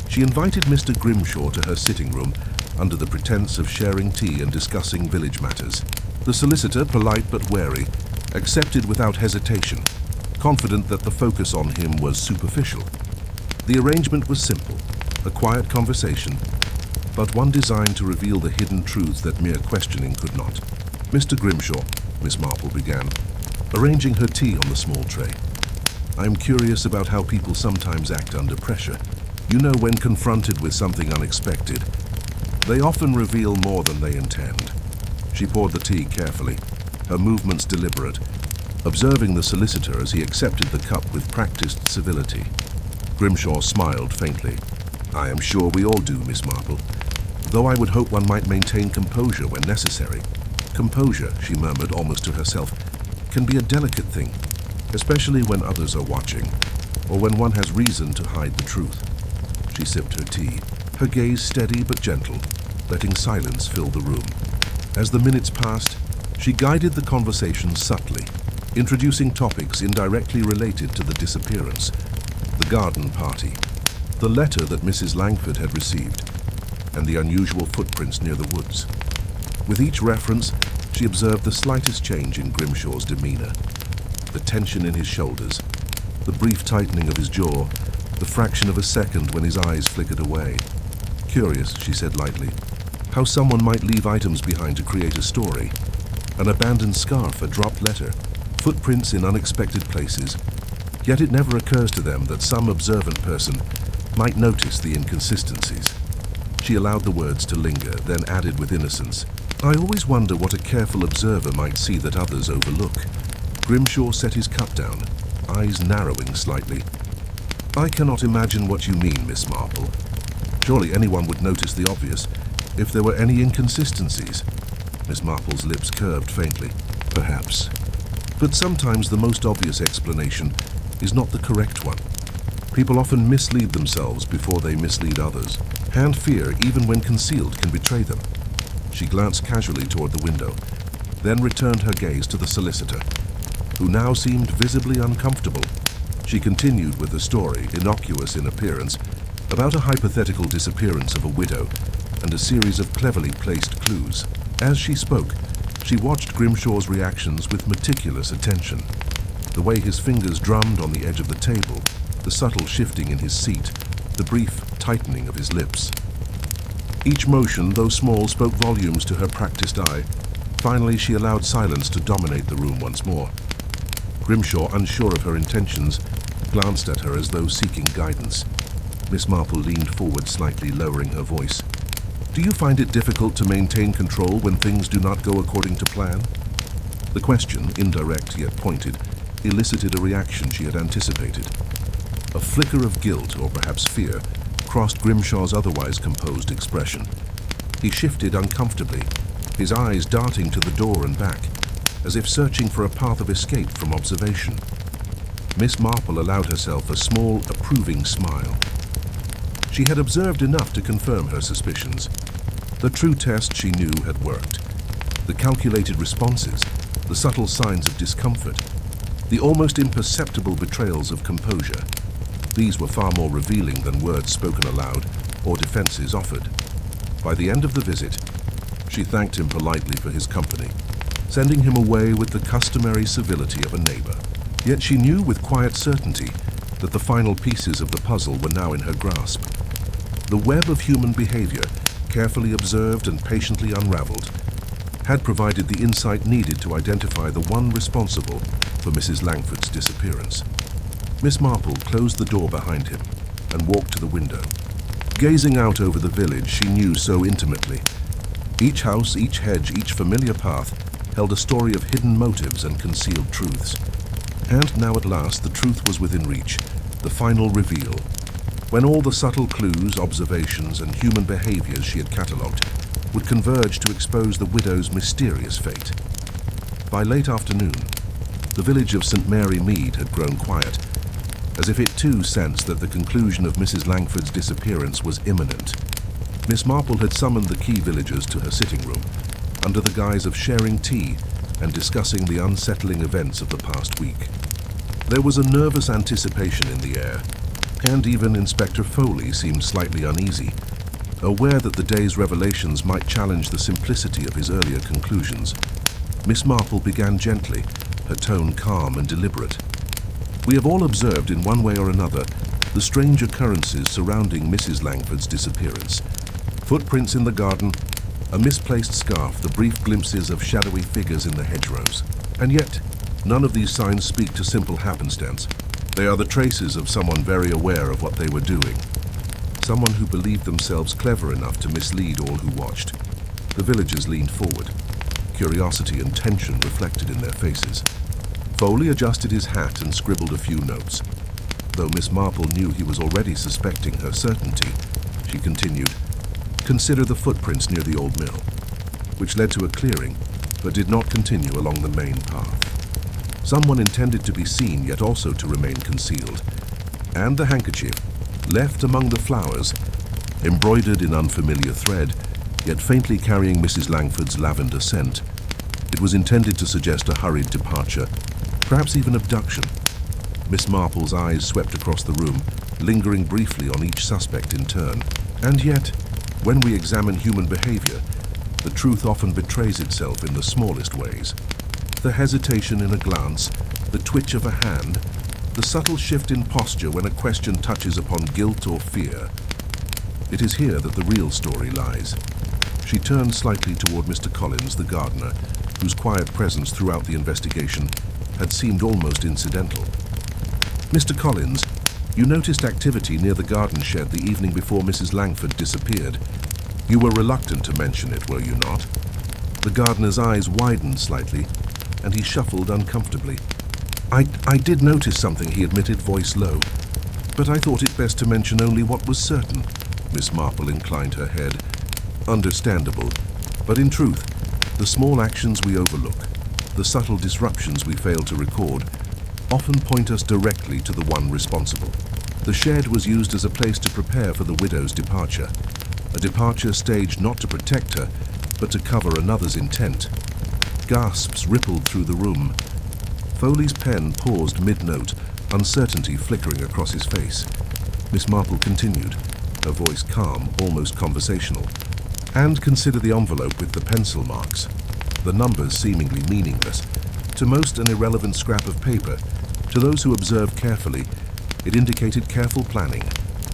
She invited Mr. Grimshaw to her sitting room under the pretense of sharing tea and discussing village matters. The solicitor, polite but wary, accepted without hesitation, confident that the focus on him was superficial. The arrangement was simple, a quiet conversation, but one designed to reveal the hidden truths that mere questioning could not. Mr. Grimshaw, Miss Marple began, arranging her tea on the small tray. I'm curious about how people sometimes act under pressure. You know, when confronted with something unexpected, they often reveal more than they intend. She poured the tea carefully, her movements deliberate, observing the solicitor as he accepted the cup with practiced civility. Grimshaw smiled faintly. I am sure we all do, Miss Marple, though I would hope one might maintain composure when necessary. Composure, she murmured almost to herself, can be a delicate thing, especially when others are watching, or when one has reason to hide the truth. She sipped her tea, her gaze steady but gentle, letting silence fill the room. As the minutes passed, she guided the conversation subtly, introducing topics indirectly related to the disappearance, the garden party, the letter that Mrs. Langford had received, and the unusual footprints near the woods. With each reference, she observed the slightest change in Grimshaw's demeanor, the tension in his shoulders, the brief tightening of his jaw, the fraction of a second when his eyes flickered away. Curious, she said lightly, how someone might leave items behind to create a story. An abandoned scarf, a dropped letter, footprints in unexpected places. Yet it never occurs to them that some observant person might notice the inconsistencies. She allowed the words to linger, then added with innocence, "I always wonder what a careful observer might see that others overlook." Grimshaw set his cup down, eyes narrowing slightly. "I cannot imagine what you mean, Miss Marple. Surely anyone would notice the obvious if there were any inconsistencies." Miss Marple's lips curved faintly. "Perhaps. But sometimes the most obvious explanation is not the correct one. People often mislead themselves before they mislead others, and fear, even when concealed, can betray them." She glanced casually toward the window, then returned her gaze to the solicitor, who now seemed visibly uncomfortable. She continued with the story, innocuous in appearance, about a hypothetical disappearance of a widow and a series of cleverly placed clues. As she spoke, she watched Grimshaw's reactions with meticulous attention. The way his fingers drummed on the edge of the table, the subtle shifting in his seat, the brief tightening of his lips. Each motion, though small, spoke volumes to her practiced eye. Finally, she allowed silence to dominate the room once more. Grimshaw, unsure of her intentions, glanced at her as though seeking guidance. Miss Marple leaned forward slightly, lowering her voice. "Do you find it difficult to maintain control when things do not go according to plan?" The question, indirect yet pointed, elicited a reaction she had anticipated. A flicker of guilt, or perhaps fear, crossed Grimshaw's otherwise composed expression. He shifted uncomfortably, his eyes darting to the door and back, as if searching for a path of escape from observation. Miss Marple allowed herself a small, approving smile. She had observed enough to confirm her suspicions. The true test, she knew, had worked. The calculated responses, the subtle signs of discomfort, the almost imperceptible betrayals of composure. These were far more revealing than words spoken aloud or defenses offered. By the end of the visit, she thanked him politely for his company, sending him away with the customary civility of a neighbor. Yet she knew with quiet certainty that the final pieces of the puzzle were now in her grasp. The web of human behavior, carefully observed and patiently unraveled, had provided the insight needed to identify the one responsible for Mrs. Langford's disappearance. Miss Marple closed the door behind him and walked to the window. Gazing out over the village she knew so intimately, each house, each hedge, each familiar path held a story of hidden motives and concealed truths. And now at last the truth was within reach, the final reveal, when all the subtle clues, observations, and human behaviors she had catalogued would converge to expose the widow's mysterious fate. By late afternoon, the village of St. Mary Mead had grown quiet, as if it too sensed that the conclusion of Mrs. Langford's disappearance was imminent. Miss Marple had summoned the key villagers to her sitting room, under the guise of sharing tea and discussing the unsettling events of the past week. There was a nervous anticipation in the air, and even Inspector Foley seemed slightly uneasy, aware that the day's revelations might challenge the simplicity of his earlier conclusions. Miss Marple began gently, her tone calm and deliberate. "We have all observed in one way or another the strange occurrences surrounding Mrs. Langford's disappearance. Footprints in the garden, a misplaced scarf, the brief glimpses of shadowy figures in the hedgerows. And yet, none of these signs speak to simple happenstance. They are the traces of someone very aware of what they were doing. Someone who believed themselves clever enough to mislead all who watched." The villagers leaned forward, curiosity and tension reflected in their faces. Foley adjusted his hat and scribbled a few notes. Though Miss Marple knew he was already suspecting her certainty, she continued, "Consider the footprints near the old mill, which led to a clearing, but did not continue along the main path. Someone intended to be seen, yet also to remain concealed. And the handkerchief, left among the flowers, embroidered in unfamiliar thread, yet faintly carrying Mrs. Langford's lavender scent. It was intended to suggest a hurried departure, perhaps even abduction." Miss Marple's eyes swept across the room, lingering briefly on each suspect in turn. And yet, when we examine human behavior, the truth often betrays itself in the smallest ways. The hesitation in a glance, the twitch of a hand, the subtle shift in posture when a question touches upon guilt or fear. It is here that the real story lies. She turned slightly toward Mr. Collins, the gardener, whose quiet presence throughout the investigation had seemed almost incidental. "Mr. Collins, you noticed activity near the garden shed the evening before Mrs. Langford disappeared. You were reluctant to mention it, were you not?" The gardener's eyes widened slightly, and he shuffled uncomfortably. I did notice something," he admitted, voice low. "But I thought it best to mention only what was certain." Miss Marple inclined her head. "Understandable. But in truth, the small actions we overlook, the subtle disruptions we fail to record, often point us directly to the one responsible. The shed was used as a place to prepare for the widow's departure, a departure staged not to protect her, but to cover another's intent." Gasps rippled through the room. Foley's pen paused mid-note, uncertainty flickering across his face. Miss Marple continued, her voice calm, almost conversational. "And consider the envelope with the pencil marks. The numbers seemingly meaningless. To most, an irrelevant scrap of paper. To those who observed carefully, it indicated careful planning,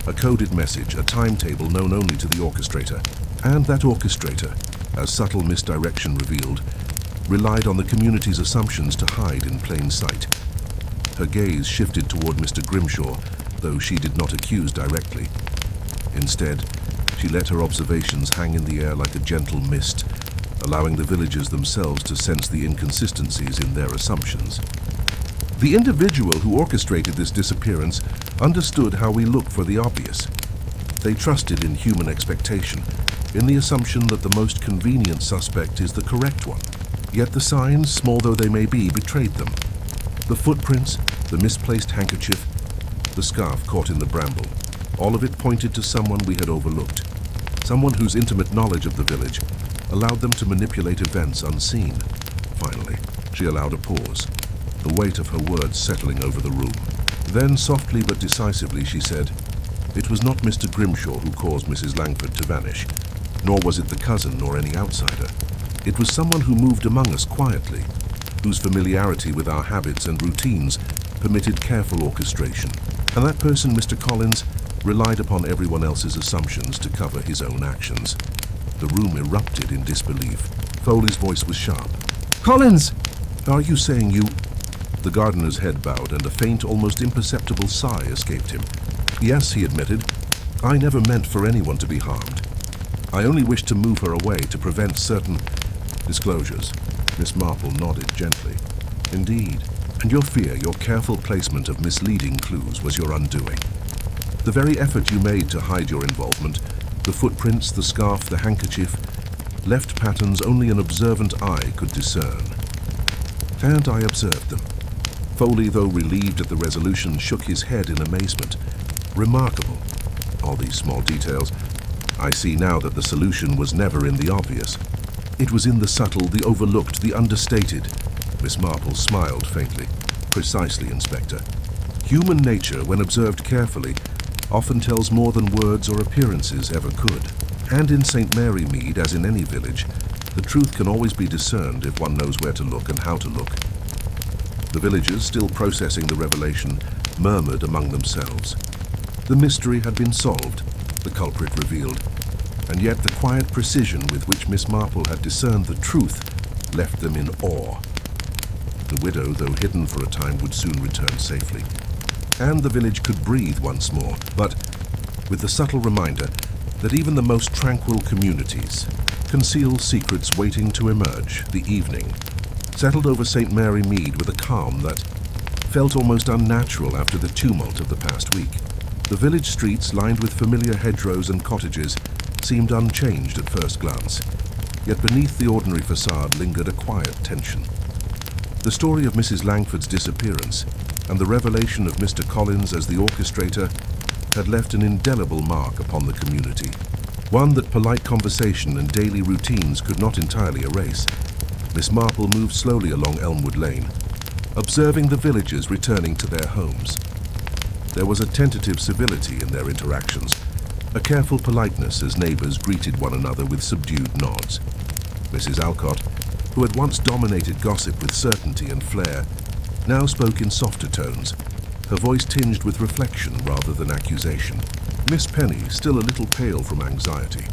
a coded message, a timetable known only to the orchestrator. And that orchestrator, as subtle misdirection revealed, relied on the community's assumptions to hide in plain sight." Her gaze shifted toward Mr. Grimshaw, though she did not accuse directly. Instead, she let her observations hang in the air like a gentle mist, allowing the villagers themselves to sense the inconsistencies in their assumptions. "The individual who orchestrated this disappearance understood how we look for the obvious. They trusted in human expectation, in the assumption that the most convenient suspect is the correct one. Yet the signs, small though they may be, betrayed them. The footprints, the misplaced handkerchief, the scarf caught in the bramble, all of it pointed to someone we had overlooked, someone whose intimate knowledge of the village allowed them to manipulate events unseen." Finally, she allowed a pause, the weight of her words settling over the room. Then, softly but decisively, she said, "It was not Mr. Grimshaw who caused Mrs. Langford to vanish, nor was it the cousin nor any outsider. It was someone who moved among us quietly, whose familiarity with our habits and routines permitted careful orchestration. And that person, Mr. Collins, relied upon everyone else's assumptions to cover his own actions." The room erupted in disbelief. Foley's voice was sharp. "Collins! Are you saying you—" The gardener's head bowed and a faint, almost imperceptible sigh escaped him. "Yes," he admitted. "I never meant for anyone to be harmed. I only wished to move her away to prevent certain disclosures." Miss Marple nodded gently. "Indeed. And your fear, your careful placement of misleading clues was your undoing. The very effort you made to hide your involvement, the footprints, the scarf, the handkerchief, left patterns only an observant eye could discern. And I observed them." Foley, though relieved at the resolution, shook his head in amazement. "Remarkable. All these small details. I see now that the solution was never in the obvious. It was in the subtle, the overlooked, the understated." Miss Marple smiled faintly. "Precisely, Inspector. Human nature, when observed carefully, often tells more than words or appearances ever could. And in St. Mary Mead, as in any village, the truth can always be discerned if one knows where to look and how to look." The villagers, still processing the revelation, murmured among themselves. The mystery had been solved, the culprit revealed, and yet the quiet precision with which Miss Marple had discerned the truth left them in awe. The widow, though hidden for a time, would soon return safely, and the village could breathe once more, but with the subtle reminder that even the most tranquil communities conceal secrets waiting to emerge. The evening settled over St. Mary Mead with a calm that felt almost unnatural after the tumult of the past week. The village streets, lined with familiar hedgerows and cottages, seemed unchanged at first glance, yet beneath the ordinary facade lingered a quiet tension. The story of Mrs. Langford's disappearance and the revelation of Mr. Collins as the orchestrator had left an indelible mark upon the community, one that polite conversation and daily routines could not entirely erase. Miss Marple moved slowly along Elmwood Lane, observing the villagers returning to their homes. There was a tentative civility in their interactions, a careful politeness as neighbors greeted one another with subdued nods. Mrs. Alcott, who had once dominated gossip with certainty and flair, now spoke in softer tones, her voice tinged with reflection rather than accusation. Miss Penny, still a little pale from anxiety,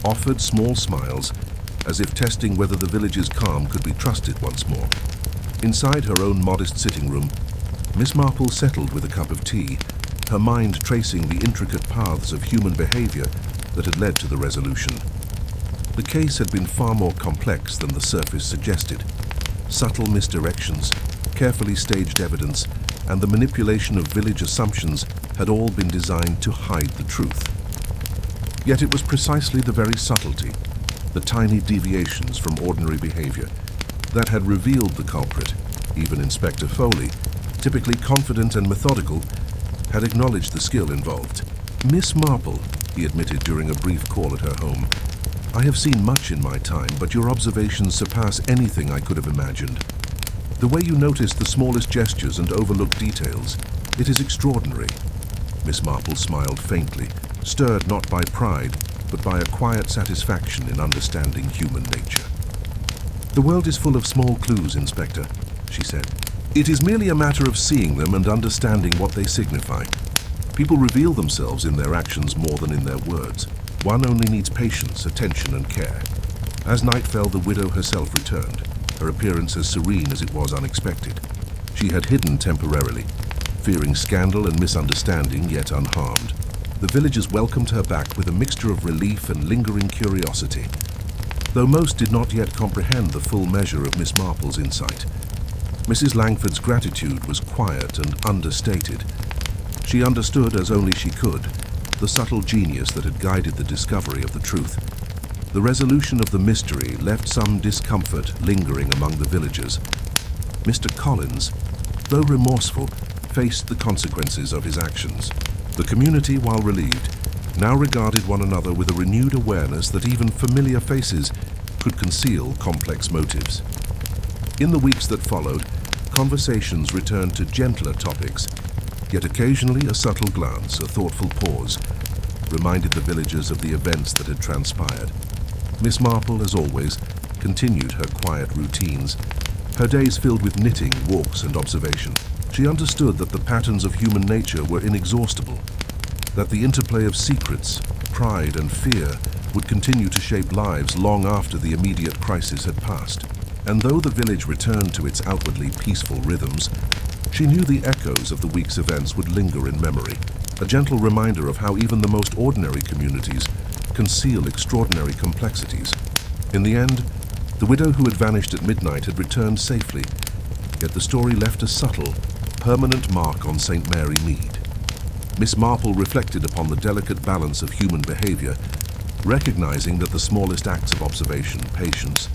offered small smiles as if testing whether the village's calm could be trusted once more. Inside her own modest sitting room, Miss Marple settled with a cup of tea, her mind tracing the intricate paths of human behavior that had led to the resolution. The case had been far more complex than the surface suggested. Subtle misdirections, carefully staged evidence, and the manipulation of village assumptions had all been designed to hide the truth. Yet it was precisely the very subtlety, the tiny deviations from ordinary behavior, that had revealed the culprit. Even Inspector Foley, typically confident and methodical, had acknowledged the skill involved. "Miss Marple," he admitted during a brief call at her home, "I have seen much in my time, but your observations surpass anything I could have imagined. The way you notice the smallest gestures and overlook details, it is extraordinary." Miss Marple smiled faintly, stirred not by pride, but by a quiet satisfaction in understanding human nature. "The world is full of small clues, Inspector," she said. "It is merely a matter of seeing them and understanding what they signify. People reveal themselves in their actions more than in their words. One only needs patience, attention, and care." As night fell, the widow herself returned, her appearance as serene as it was unexpected. She had hidden temporarily, fearing scandal and misunderstanding, yet unharmed. The villagers welcomed her back with a mixture of relief and lingering curiosity. Though most did not yet comprehend the full measure of Miss Marple's insight, Mrs. Langford's gratitude was quiet and understated. She understood, as only she could, the subtle genius that had guided the discovery of the truth. The resolution of the mystery left some discomfort lingering among the villagers. Mr. Collins, though remorseful, faced the consequences of his actions. The community, while relieved, now regarded one another with a renewed awareness that even familiar faces could conceal complex motives. In the weeks that followed, conversations returned to gentler topics, yet occasionally a subtle glance, a thoughtful pause, reminded the villagers of the events that had transpired. Miss Marple, as always, continued her quiet routines, her days filled with knitting, walks, and observation. She understood that the patterns of human nature were inexhaustible, that the interplay of secrets, pride, and fear would continue to shape lives long after the immediate crisis had passed. And though the village returned to its outwardly peaceful rhythms, she knew the echoes of the week's events would linger in memory, a gentle reminder of how even the most ordinary communities conceal extraordinary complexities. In the end, the widow who had vanished at midnight had returned safely, yet the story left a subtle, permanent mark on St. Mary Mead. Miss Marple reflected upon the delicate balance of human behavior, recognizing that the smallest acts of observation, patience,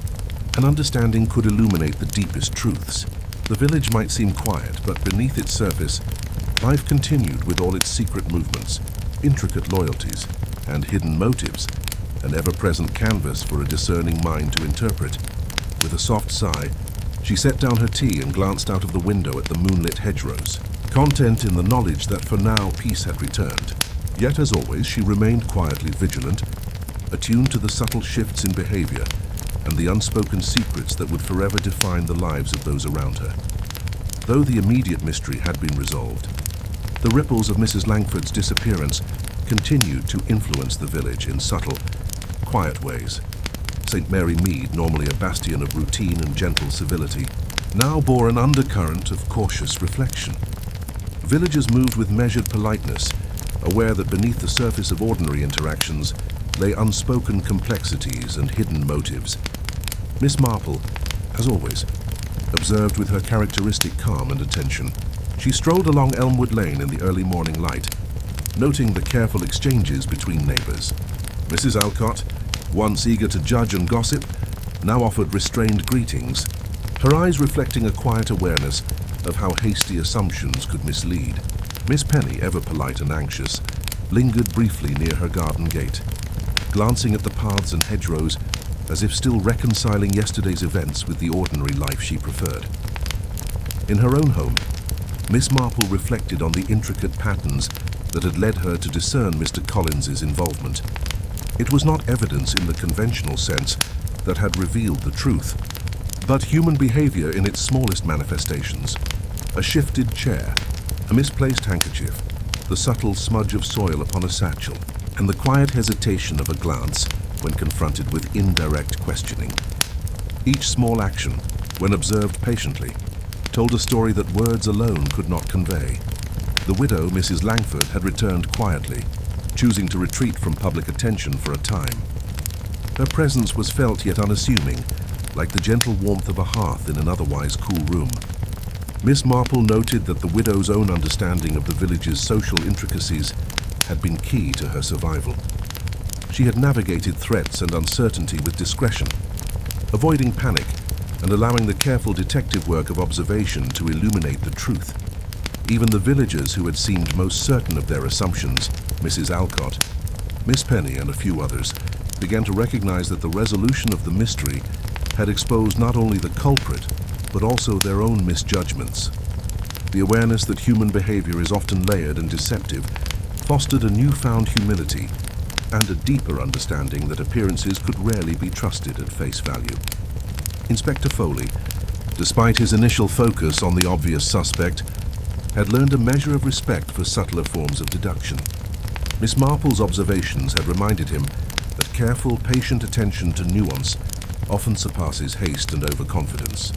and understanding could illuminate the deepest truths. The village might seem quiet, but beneath its surface, life continued with all its secret movements, intricate loyalties, and hidden motives, an ever-present canvas for a discerning mind to interpret. With a soft sigh, she set down her tea and glanced out of the window at the moonlit hedgerows, content in the knowledge that for now peace had returned. Yet, as always, she remained quietly vigilant, attuned to the subtle shifts in behavior and the unspoken secrets that would forever define the lives of those around her. Though the immediate mystery had been resolved, the ripples of Mrs. Langford's disappearance continued to influence the village in subtle, quiet ways. St. Mary Mead, normally a bastion of routine and gentle civility, now bore an undercurrent of cautious reflection. Villagers moved with measured politeness, aware that beneath the surface of ordinary interactions lay unspoken complexities and hidden motives. Miss Marple, as always, observed with her characteristic calm and attention. She strolled along Elmwood Lane in the early morning light, noting the careful exchanges between neighbors. Mrs. Alcott, once eager to judge and gossip, now offered restrained greetings, her eyes reflecting a quiet awareness of how hasty assumptions could mislead. Miss Penny, ever polite and anxious, lingered briefly near her garden gate, glancing at the paths and hedgerows as if still reconciling yesterday's events with the ordinary life she preferred. In her own home, Miss Marple reflected on the intricate patterns that had led her to discern Mr. Collins's involvement. It was not evidence in the conventional sense that had revealed the truth, but human behavior in its smallest manifestations. A shifted chair, a misplaced handkerchief, the subtle smudge of soil upon a satchel, and the quiet hesitation of a glance when confronted with indirect questioning. Each small action, when observed patiently, told a story that words alone could not convey. The widow, Mrs. Langford, had returned quietly, choosing to retreat from public attention for a time. Her presence was felt yet unassuming, like the gentle warmth of a hearth in an otherwise cool room. Miss Marple noted that the widow's own understanding of the village's social intricacies had been key to her survival. She had navigated threats and uncertainty with discretion, avoiding panic and allowing the careful detective work of observation to illuminate the truth. Even the villagers who had seemed most certain of their assumptions, Mrs. Alcott, Miss Penny, and a few others, began to recognize that the resolution of the mystery had exposed not only the culprit, but also their own misjudgments. The awareness that human behavior is often layered and deceptive fostered a newfound humility and a deeper understanding that appearances could rarely be trusted at face value. Inspector Foley, despite his initial focus on the obvious suspect, had learned a measure of respect for subtler forms of deduction. Miss Marple's observations had reminded him that careful, patient attention to nuance often surpasses haste and overconfidence.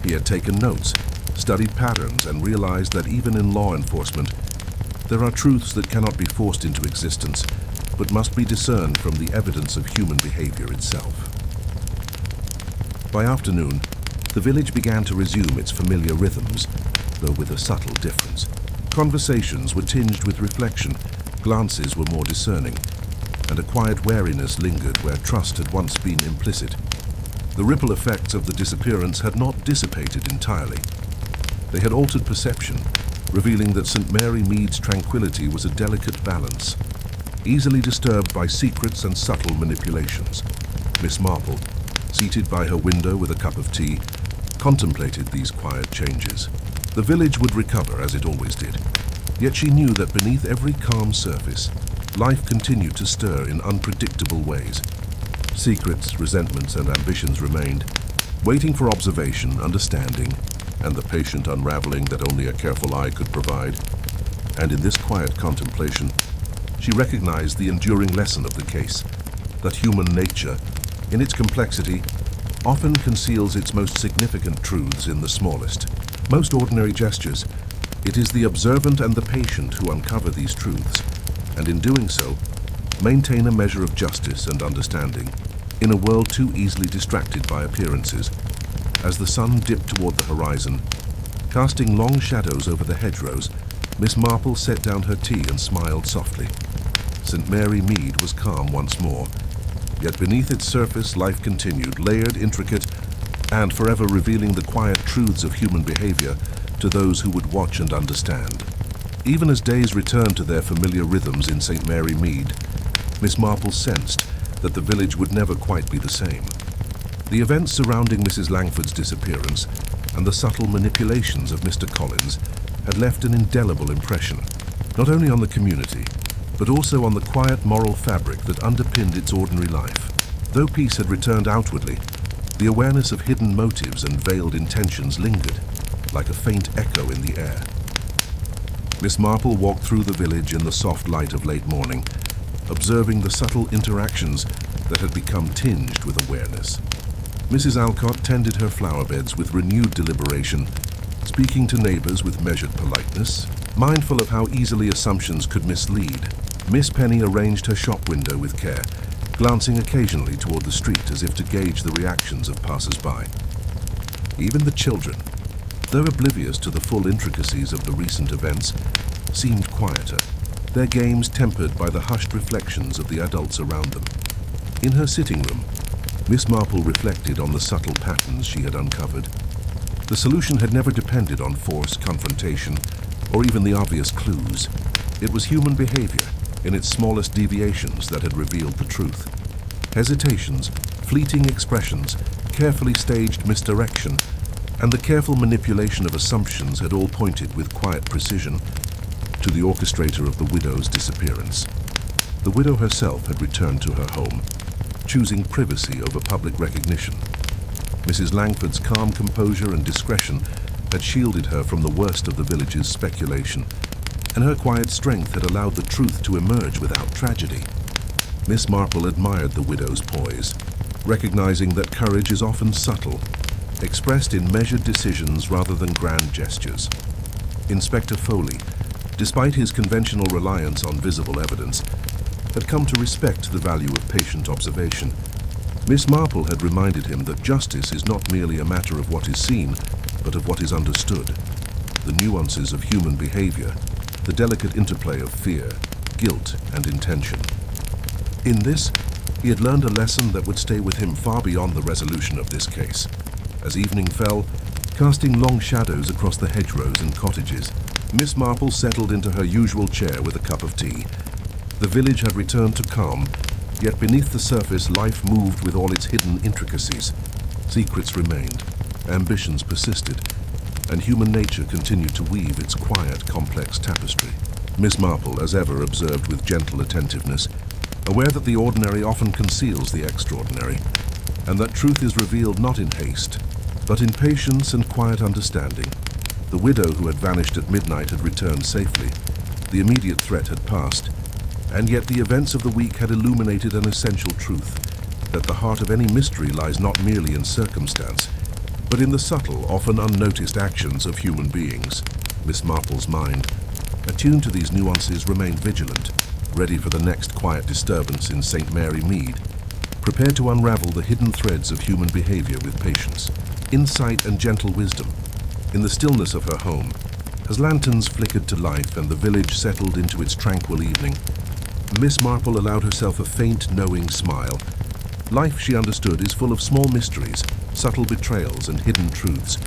He had taken notes, studied patterns, and realized that even in law enforcement, there are truths that cannot be forced into existence, but must be discerned from the evidence of human behavior itself. By afternoon, the village began to resume its familiar rhythms, though with a subtle difference. Conversations were tinged with reflection, glances were more discerning, and a quiet wariness lingered where trust had once been implicit. The ripple effects of the disappearance had not dissipated entirely. They had altered perception, revealing that St. Mary Mead's tranquility was a delicate balance, easily disturbed by secrets and subtle manipulations. Miss Marple, seated by her window with a cup of tea, contemplated these quiet changes. The village would recover as it always did, yet she knew that beneath every calm surface, life continued to stir in unpredictable ways. Secrets, resentments, and ambitions remained, waiting for observation, understanding, and the patient unraveling that only a careful eye could provide. And in this quiet contemplation, she recognized the enduring lesson of the case, that human nature, in its complexity, often conceals its most significant truths in the smallest, most ordinary gestures. It is the observant and the patient who uncover these truths, and in doing so, maintain a measure of justice and understanding in a world too easily distracted by appearances. As the sun dipped toward the horizon, casting long shadows over the hedgerows, Miss Marple set down her tea and smiled softly. St. Mary Mead was calm once more, yet beneath its surface life continued, layered, intricate, and forever revealing the quiet truths of human behavior to those who would watch and understand. Even as days returned to their familiar rhythms in St. Mary Mead, Miss Marple sensed that the village would never quite be the same. The events surrounding Mrs. Langford's disappearance and the subtle manipulations of Mr. Collins had left an indelible impression, not only on the community, but also on the quiet moral fabric that underpinned its ordinary life. Though peace had returned outwardly, the awareness of hidden motives and veiled intentions lingered, like a faint echo in the air. Miss Marple walked through the village in the soft light of late morning, observing the subtle interactions that had become tinged with awareness. Mrs. Alcott tended her flower beds with renewed deliberation, speaking to neighbors with measured politeness, mindful of how easily assumptions could mislead. Miss Penny arranged her shop window with care, glancing occasionally toward the street as if to gauge the reactions of passers-by. Even the children, though oblivious to the full intricacies of the recent events, seemed quieter, their games tempered by the hushed reflections of the adults around them. In her sitting room, Miss Marple reflected on the subtle patterns she had uncovered. The solution had never depended on force, confrontation, or even the obvious clues. It was human behavior, in its smallest deviations, that had revealed the truth. Hesitations, fleeting expressions, carefully staged misdirection, and the careful manipulation of assumptions had all pointed with quiet precision to the orchestrator of the widow's disappearance. The widow herself had returned to her home, choosing privacy over public recognition. Mrs. Langford's calm composure and discretion had shielded her from the worst of the village's speculation, and her quiet strength had allowed the truth to emerge without tragedy. Miss Marple admired the widow's poise, recognizing that courage is often subtle, expressed in measured decisions rather than grand gestures. Inspector Foley, despite his conventional reliance on visible evidence, had come to respect the value of patient observation. Miss Marple had reminded him that justice is not merely a matter of what is seen, but of what is understood. The nuances of human behavior, the delicate interplay of fear, guilt, and intention. In this, he had learned a lesson that would stay with him far beyond the resolution of this case. As evening fell, casting long shadows across the hedgerows and cottages, Miss Marple settled into her usual chair with a cup of tea. The village had returned to calm, yet beneath the surface life moved with all its hidden intricacies. Secrets remained, ambitions persisted, and human nature continued to weave its quiet, complex tapestry. Miss Marple, as ever, observed with gentle attentiveness, aware that the ordinary often conceals the extraordinary, and that truth is revealed not in haste, but in patience and quiet understanding. The widow who had vanished at midnight had returned safely. The immediate threat had passed, and yet the events of the week had illuminated an essential truth, that the heart of any mystery lies not merely in circumstance, but in the subtle, often unnoticed actions of human beings. Miss Marple's mind, attuned to these nuances, remained vigilant, ready for the next quiet disturbance in St. Mary Mead, prepared to unravel the hidden threads of human behavior with patience, insight, and gentle wisdom. In the stillness of her home, as lanterns flickered to life and the village settled into its tranquil evening, Miss Marple allowed herself a faint, knowing smile. Life, she understood, is full of small mysteries, subtle betrayals, and hidden truths,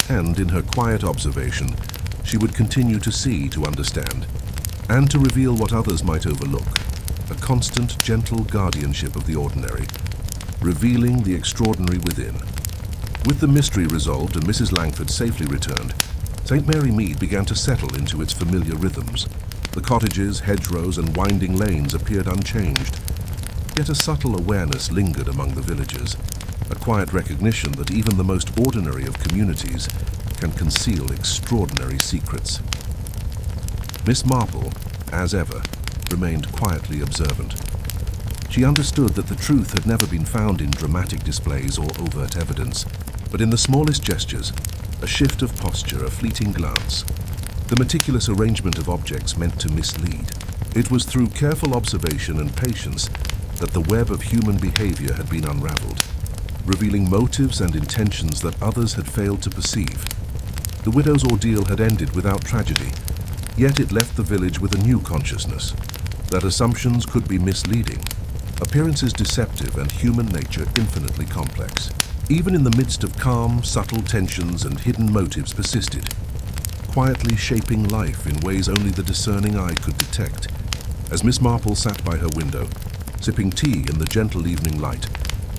and in her quiet observation, she would continue to see, to understand, and to reveal what others might overlook, a constant, gentle guardianship of the ordinary, revealing the extraordinary within. With the mystery resolved and Mrs. Langford safely returned, St. Mary Mead began to settle into its familiar rhythms. The cottages, hedgerows, and winding lanes appeared unchanged, yet a subtle awareness lingered among the villagers, a quiet recognition that even the most ordinary of communities can conceal extraordinary secrets. Miss Marple, as ever, remained quietly observant. She understood that the truth had never been found in dramatic displays or overt evidence, but in the smallest gestures, a shift of posture, a fleeting glance, the meticulous arrangement of objects meant to mislead. It was through careful observation and patience that the web of human behavior had been unraveled, revealing motives and intentions that others had failed to perceive. The widow's ordeal had ended without tragedy, yet it left the village with a new consciousness, that assumptions could be misleading, appearances deceptive, and human nature infinitely complex. Even in the midst of calm, subtle tensions and hidden motives persisted, quietly shaping life in ways only the discerning eye could detect. As Miss Marple sat by her window, sipping tea in the gentle evening light,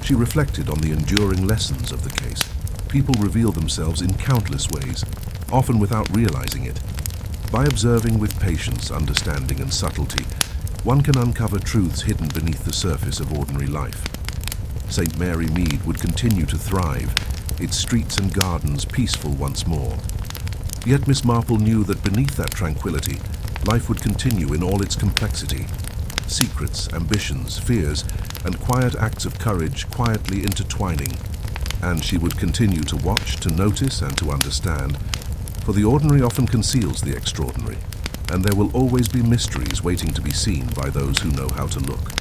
she reflected on the enduring lessons of the case. People reveal themselves in countless ways, often without realizing it. By observing with patience, understanding, and subtlety, one can uncover truths hidden beneath the surface of ordinary life. St. Mary Mead would continue to thrive, its streets and gardens peaceful once more. Yet Miss Marple knew that beneath that tranquility, life would continue in all its complexity. Secrets, ambitions, fears, and quiet acts of courage quietly intertwining. And she would continue to watch, to notice, and to understand, for the ordinary often conceals the extraordinary, and there will always be mysteries waiting to be seen by those who know how to look.